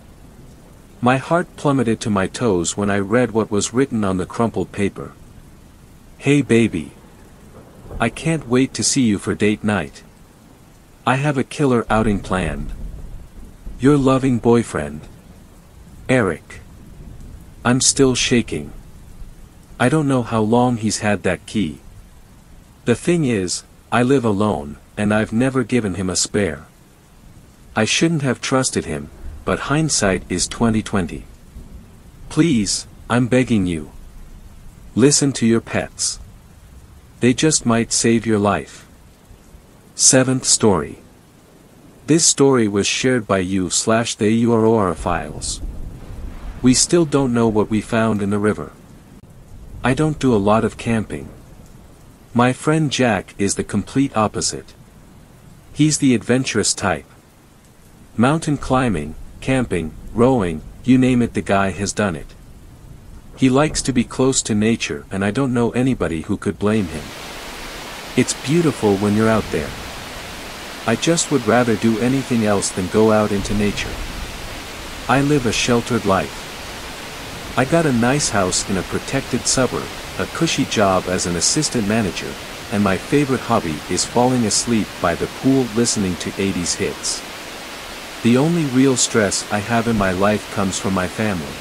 My heart plummeted to my toes when I read what was written on the crumpled paper. Hey baby. I can't wait to see you for date night. I have a killer outing planned. Your loving boyfriend, Eric. I'm still shaking. I don't know how long he's had that key. The thing is, I live alone, and I've never given him a spare. I shouldn't have trusted him, but hindsight is 20/20. Please, I'm begging you. Listen to your pets. They just might save your life. Seventh story. This story was shared by you/the Aurophiles. We still don't know what we found in the river. I don't do a lot of camping. My friend Jack is the complete opposite. He's the adventurous type. Mountain climbing, camping, rowing, you name it, the guy has done it. He likes to be close to nature, and I don't know anybody who could blame him. It's beautiful when you're out there. I just would rather do anything else than go out into nature. I live a sheltered life. I got a nice house in a protected suburb, a cushy job as an assistant manager, and my favorite hobby is falling asleep by the pool listening to 80s hits. The only real stress I have in my life comes from my family.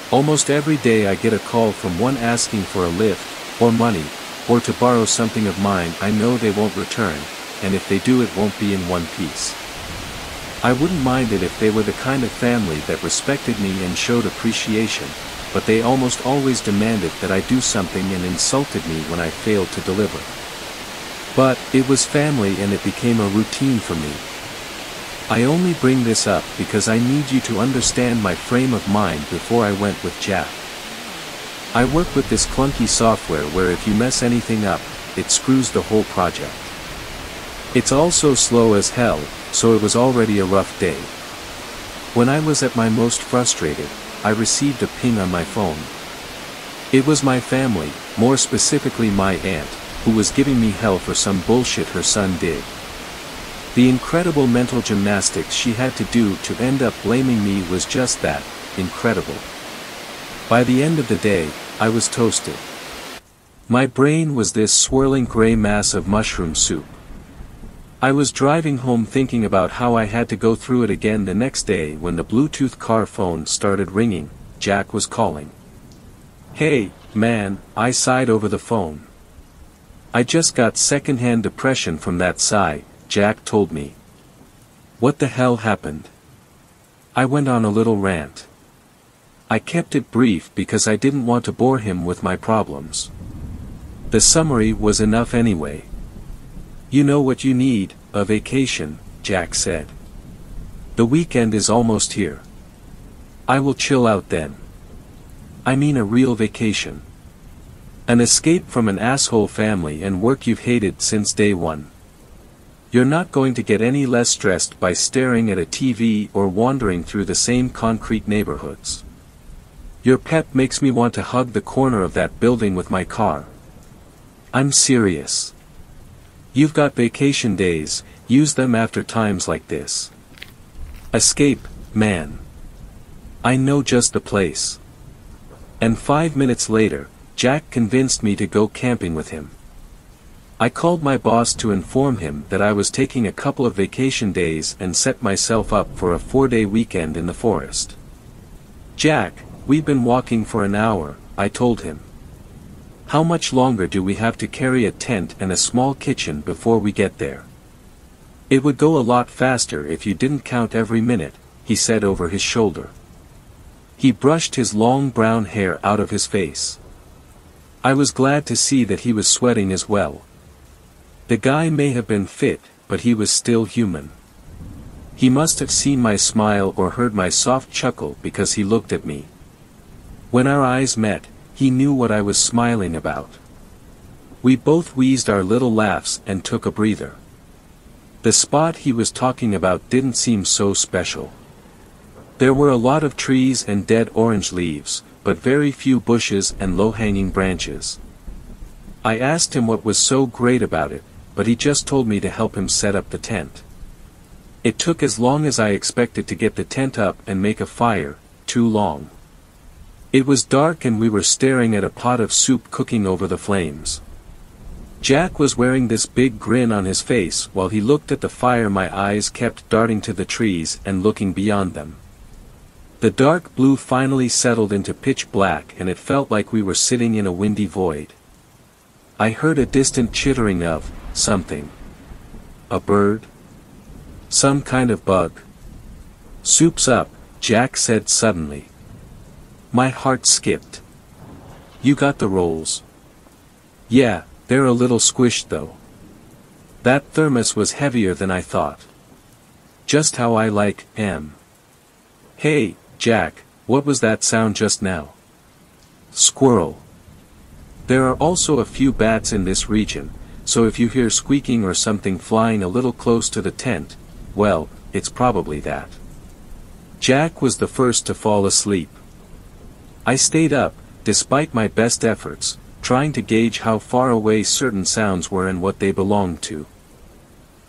Almost every day I get a call from one asking for a lift, or money, or to borrow something of mine I know they won't return, and if they do it won't be in one piece. I wouldn't mind it if they were the kind of family that respected me and showed appreciation, but they almost always demanded that I do something and insulted me when I failed to deliver. But it was family and it became a routine for me. I only bring this up because I need you to understand my frame of mind before I went with Jack. I work with this clunky software where if you mess anything up, it screws the whole project. It's also slow as hell, so it was already a rough day. When I was at my most frustrated, I received a ping on my phone. It was my family, more specifically my aunt, who was giving me hell for some bullshit her son did. The incredible mental gymnastics she had to do to end up blaming me was just that, incredible. By the end of the day, I was toasted. My brain was this swirling gray mass of mushroom soup. I was driving home thinking about how I had to go through it again the next day when the Bluetooth car phone started ringing. Jack was calling. "Hey, man," I sighed over the phone. "I just got secondhand depression from that sigh," Jack told me. "What the hell happened?" I went on a little rant. I kept it brief because I didn't want to bore him with my problems. The summary was enough anyway. "You know what you need, a vacation," Jack said. "The weekend is almost here. I will chill out then. I mean a real vacation. An escape from an asshole family and work you've hated since day one. You're not going to get any less stressed by staring at a TV or wandering through the same concrete neighborhoods. Your pep makes me want to hug the corner of that building with my car. I'm serious. You've got vacation days, use them after times like this. Escape, man. I know just the place." And 5 minutes later, Jack convinced me to go camping with him. I called my boss to inform him that I was taking a couple of vacation days and set myself up for a 4-day weekend in the forest. "Jack, we've been walking for an hour," I told him. "How much longer do we have to carry a tent and a small kitchen before we get there?" "It would go a lot faster if you didn't count every minute," he said over his shoulder. He brushed his long brown hair out of his face. I was glad to see that he was sweating as well. The guy may have been fit, but he was still human. He must have seen my smile or heard my soft chuckle because he looked at me. When our eyes met, he knew what I was smiling about. We both wheezed our little laughs and took a breather. The spot he was talking about didn't seem so special. There were a lot of trees and dead orange leaves, but very few bushes and low-hanging branches. I asked him what was so great about it, but he just told me to help him set up the tent. It took as long as I expected to get the tent up and make a fire, too long. It was dark and we were staring at a pot of soup cooking over the flames. Jack was wearing this big grin on his face while he looked at the fire. My eyes kept darting to the trees and looking beyond them. The dark blue finally settled into pitch black and it felt like we were sitting in a windy void. I heard a distant chittering of something. A bird? Some kind of bug. "Soup's up," Jack said suddenly. My heart skipped. You got the rolls. Yeah, they're a little squished though. That thermos was heavier than I thought. Just how I like 'em. Hey, Jack, what was that sound just now? Squirrel. There are also a few bats in this region, so if you hear squeaking or something flying a little close to the tent, well, it's probably that. Jack was the first to fall asleep. I stayed up, despite my best efforts, trying to gauge how far away certain sounds were and what they belonged to.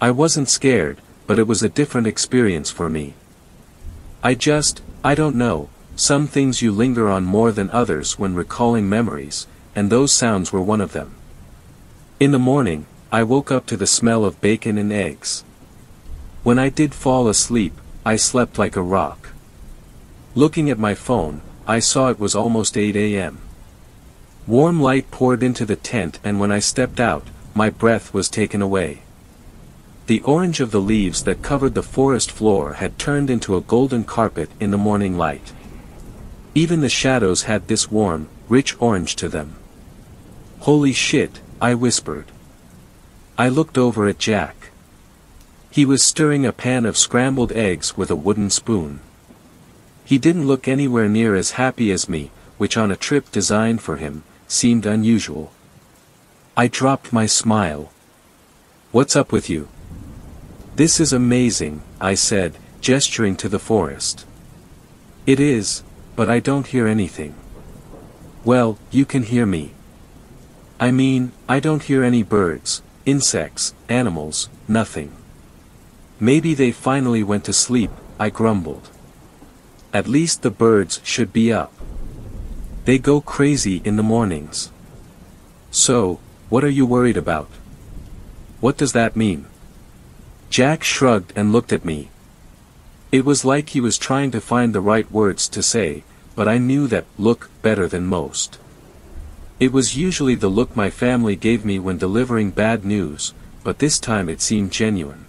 I wasn't scared, but it was a different experience for me. I don't know, some things you linger on more than others when recalling memories, and those sounds were one of them. In the morning, I woke up to the smell of bacon and eggs. When I did fall asleep, I slept like a rock. Looking at my phone, I saw it was almost 8 a.m. Warm light poured into the tent, and when I stepped out, my breath was taken away. The orange of the leaves that covered the forest floor had turned into a golden carpet in the morning light. Even the shadows had this warm, rich orange to them. Holy shit, I whispered. I looked over at Jack. He was stirring a pan of scrambled eggs with a wooden spoon. He didn't look anywhere near as happy as me, which on a trip designed for him, seemed unusual. I dropped my smile. What's up with you? This is amazing, I said, gesturing to the forest. It is, but I don't hear anything. Well, you can hear me. I mean, I don't hear any birds, insects, animals, nothing. Maybe they finally went to sleep, I grumbled. At least the birds should be up. They go crazy in the mornings. So, what are you worried about? What does that mean? Jack shrugged and looked at me. It was like he was trying to find the right words to say, but I knew that look better than most. It was usually the look my family gave me when delivering bad news, but this time it seemed genuine.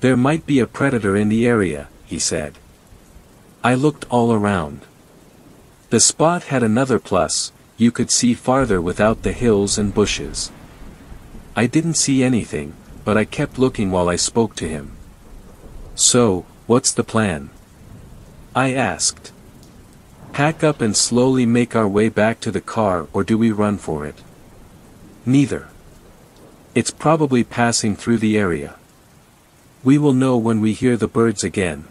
There might be a predator in the area, he said. I looked all around. The spot had another plus, you could see farther without the hills and bushes. I didn't see anything, but I kept looking while I spoke to him. So, what's the plan? I asked. Pack up and slowly make our way back to the car, or do we run for it? Neither. It's probably passing through the area. We will know when we hear the birds again.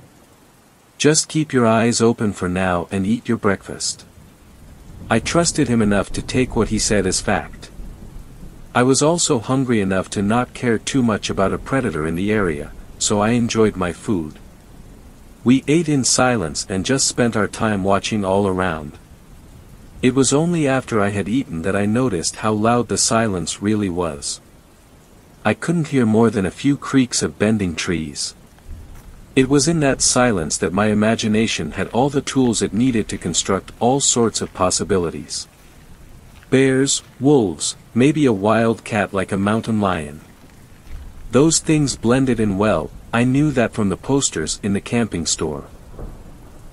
Just keep your eyes open for now and eat your breakfast. I trusted him enough to take what he said as fact. I was also hungry enough to not care too much about a predator in the area, so I enjoyed my food. We ate in silence and just spent our time watching all around. It was only after I had eaten that I noticed how loud the silence really was. I couldn't hear more than a few creaks of bending trees. It was in that silence that my imagination had all the tools it needed to construct all sorts of possibilities. Bears, wolves, maybe a wild cat like a mountain lion. Those things blended in well, I knew that from the posters in the camping store.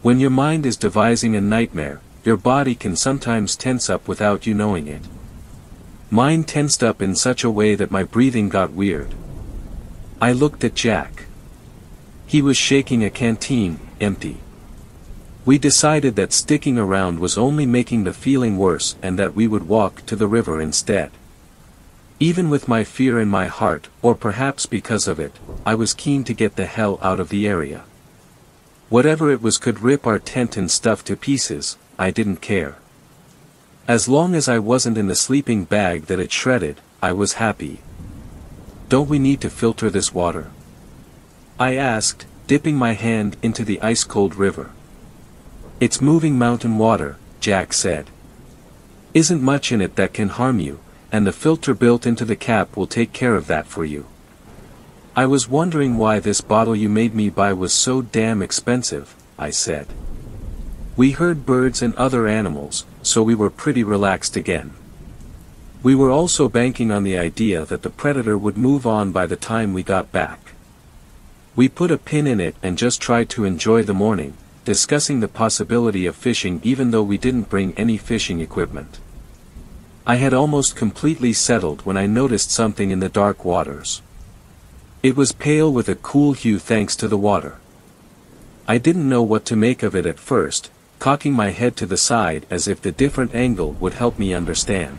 When your mind is devising a nightmare, your body can sometimes tense up without you knowing it. Mine tensed up in such a way that my breathing got weird. I looked at Jack. He was shaking a canteen, empty. We decided that sticking around was only making the feeling worse and that we would walk to the river instead. Even with my fear in my heart, or perhaps because of it, I was keen to get the hell out of the area. Whatever it was could rip our tent and stuff to pieces, I didn't care. As long as I wasn't in the sleeping bag that it shredded, I was happy. Don't we need to filter this water? I asked, dipping my hand into the ice-cold river. It's moving mountain water, Jack said. Isn't much in it that can harm you, and the filter built into the cap will take care of that for you. I was wondering why this bottle you made me buy was so damn expensive, I said. We heard birds and other animals, so we were pretty relaxed again. We were also banking on the idea that the predator would move on by the time we got back. We put a pin in it and just tried to enjoy the morning, discussing the possibility of fishing even though we didn't bring any fishing equipment. I had almost completely settled when I noticed something in the dark waters. It was pale with a cool hue thanks to the water. I didn't know what to make of it at first, cocking my head to the side as if the different angle would help me understand.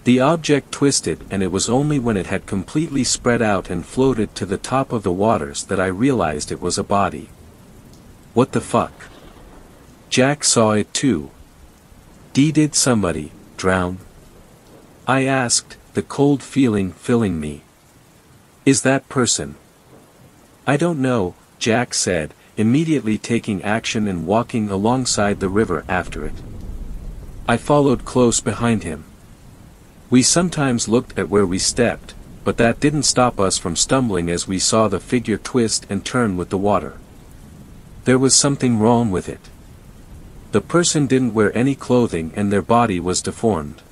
The object twisted, and it was only when it had completely spread out and floated to the top of the waters that I realized it was a body. What the fuck? Jack saw it too. Did somebody drown? I asked, the cold feeling filling me. Is that person? I don't know, Jack said, immediately taking action and walking alongside the river after it. I followed close behind him. We sometimes looked at where we stepped, but that didn't stop us from stumbling as we saw the figure twist and turn with the water. There was something wrong with it. The person didn't wear any clothing and their body was deformed.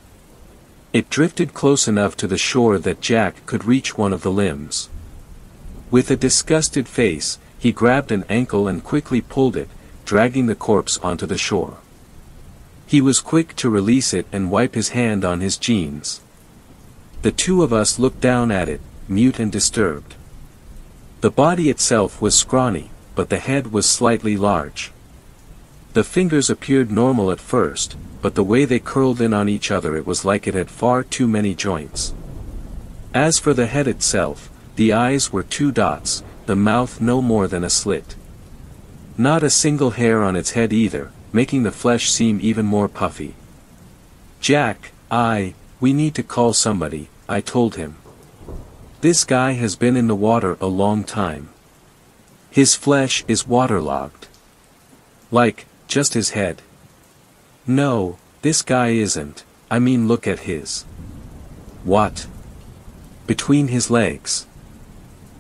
It drifted close enough to the shore that Jack could reach one of the limbs. With a disgusted face, he grabbed an ankle and quickly pulled it, dragging the corpse onto the shore. He was quick to release it and wipe his hand on his jeans. The two of us looked down at it, mute and disturbed. The body itself was scrawny, but the head was slightly large. The fingers appeared normal at first, but the way they curled in on each other it was like it had far too many joints. As for the head itself, the eyes were 2 dots, the mouth no more than a slit. Not a single hair on its head either, making the flesh seem even more puffy. Jack, we need to call somebody, I told him. This guy has been in the water a long time. His flesh is waterlogged. Like, just his head. No, this guy isn't, I mean look at his. What? Between his legs.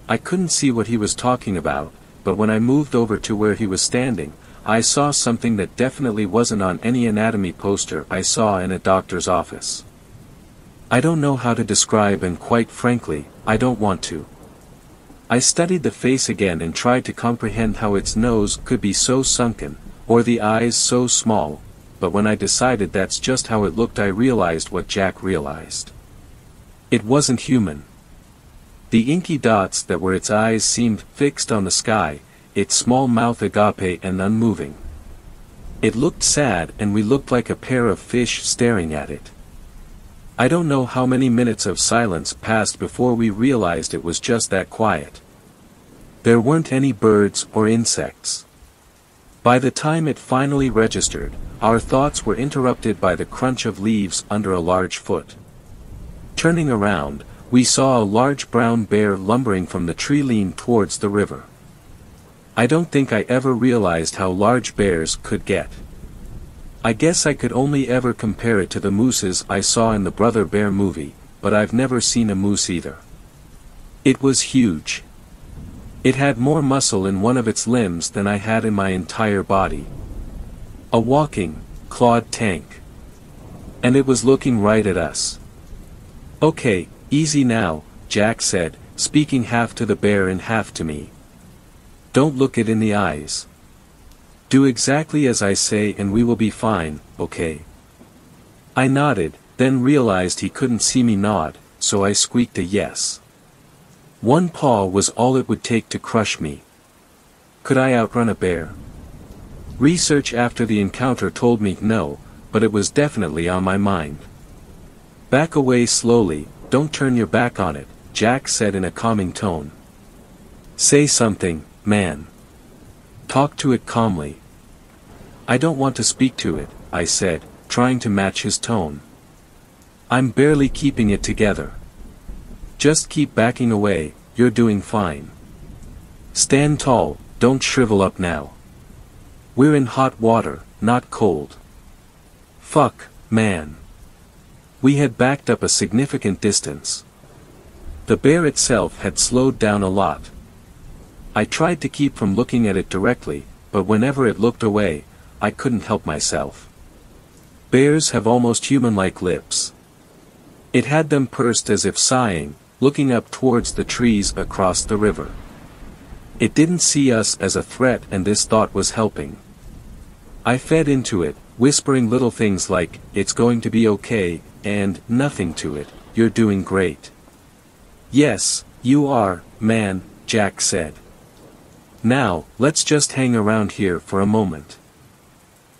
I couldn't see what he was talking about, but when I moved over to where he was standing, I saw something that definitely wasn't on any anatomy poster I saw in a doctor's office. I don't know how to describe, and quite frankly, I don't want to. I studied the face again and tried to comprehend how its nose could be so sunken, or the eyes so small, but when I decided that's just how it looked I realized what Jack realized. It wasn't human. The inky dots that were its eyes seemed fixed on the sky, its small mouth agape and unmoving. It looked sad, and we looked like a pair of fish staring at it. I don't know how many minutes of silence passed before we realized it was just that quiet. There weren't any birds or insects. By the time it finally registered, our thoughts were interrupted by the crunch of leaves under a large foot. Turning around, we saw a large brown bear lumbering from the tree lean towards the river. I don't think I ever realized how large bears could get. I guess I could only ever compare it to the mooses I saw in the Brother Bear movie, but I've never seen a moose either. It was huge. It had more muscle in one of its limbs than I had in my entire body. A walking, clawed tank. And it was looking right at us. Okay, easy now, Jack said, speaking half to the bear and half to me. Don't look it in the eyes. Do exactly as I say and we will be fine, okay? I nodded, then realized he couldn't see me nod, so I squeaked a yes. One paw was all it would take to crush me. Could I outrun a bear? Research after the encounter told me no, but it was definitely on my mind. Back away slowly, don't turn your back on it, Jack said in a calming tone. Say something, man. Talk to it calmly. I don't want to speak to it, I said, trying to match his tone. I'm barely keeping it together. Just keep backing away, you're doing fine. Stand tall, don't shrivel up now. We're in hot water, not cold. Fuck, man. We had backed up a significant distance. The bear itself had slowed down a lot. I tried to keep from looking at it directly, but whenever it looked away, I couldn't help myself. Bears have almost human-like lips. It had them pursed as if sighing, looking up towards the trees across the river. It didn't see us as a threat, and this thought was helping. I fed into it, whispering little things like, "It's going to be okay," and "Nothing to it, you're doing great." "Yes, you are, man," Jack said. "Now, let's just hang around here for a moment.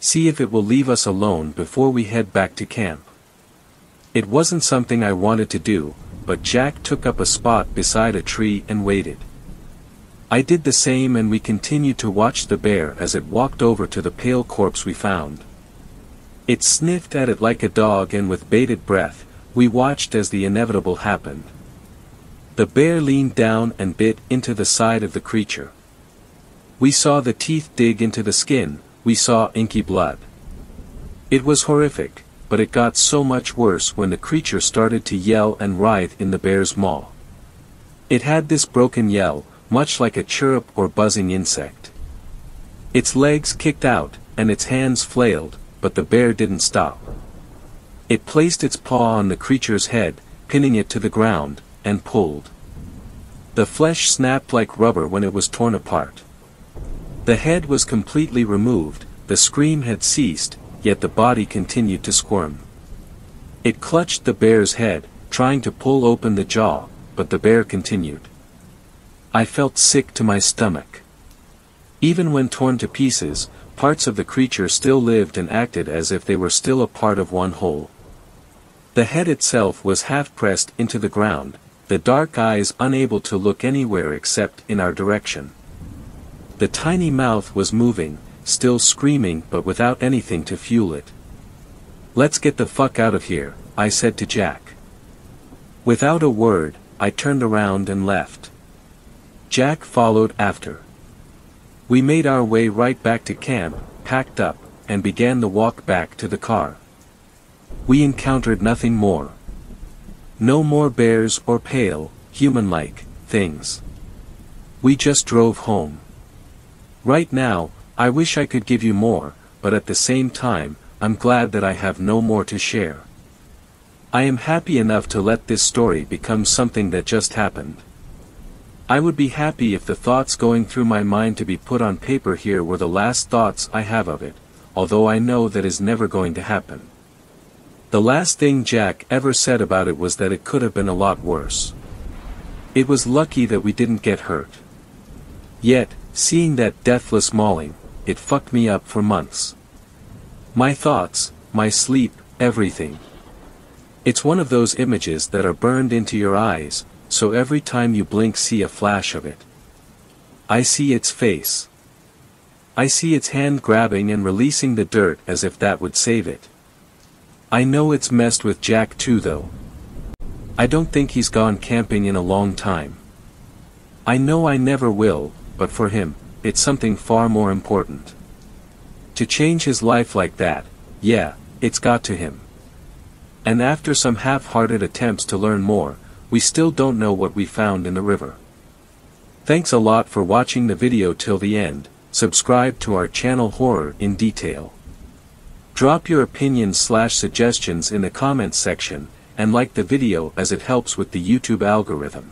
See if it will leave us alone before we head back to camp." It wasn't something I wanted to do, but Jack took up a spot beside a tree and waited. I did the same, and we continued to watch the bear as it walked over to the pale corpse we found. It sniffed at it like a dog, and with bated breath, we watched as the inevitable happened. The bear leaned down and bit into the side of the creature. We saw the teeth dig into the skin, we saw inky blood. It was horrific, but it got so much worse when the creature started to yell and writhe in the bear's maw. It had this broken yell, much like a chirrup or buzzing insect. Its legs kicked out, and its hands flailed, but the bear didn't stop. It placed its paw on the creature's head, pinning it to the ground, and pulled. The flesh snapped like rubber when it was torn apart. The head was completely removed, the scream had ceased, yet the body continued to squirm. It clutched the bear's head, trying to pull open the jaw, but the bear continued. I felt sick to my stomach. Even when torn to pieces, parts of the creature still lived and acted as if they were still a part of one whole. The head itself was half pressed into the ground, the dark eyes unable to look anywhere except in our direction. The tiny mouth was moving, still screaming, but without anything to fuel it. "Let's get the fuck out of here," I said to Jack. Without a word, I turned around and left. Jack followed after. We made our way right back to camp, packed up, and began the walk back to the car. We encountered nothing more. No more bears or pale, human-like, things. We just drove home. Right now, I wish I could give you more, but at the same time, I'm glad that I have no more to share. I am happy enough to let this story become something that just happened. I would be happy if the thoughts going through my mind to be put on paper here were the last thoughts I have of it, although I know that is never going to happen. The last thing Jack ever said about it was that it could have been a lot worse. It was lucky that we didn't get hurt. Yet, seeing that deathless mauling, it fucked me up for months. My thoughts, my sleep, everything. It's one of those images that are burned into your eyes, so every time you blink see a flash of it. I see its face. I see its hand grabbing and releasing the dirt as if that would save it. I know it's messed with Jack too though. I don't think he's gone camping in a long time. I know I never will, but for him, it's something far more important. To change his life like that, yeah, it's got to him. And after some half-hearted attempts to learn more, we still don't know what we found in the river. Thanks a lot for watching the video till the end. Subscribe to our channel Horror in Detail. Drop your opinions/suggestions in the comments section, and like the video as it helps with the YouTube algorithm.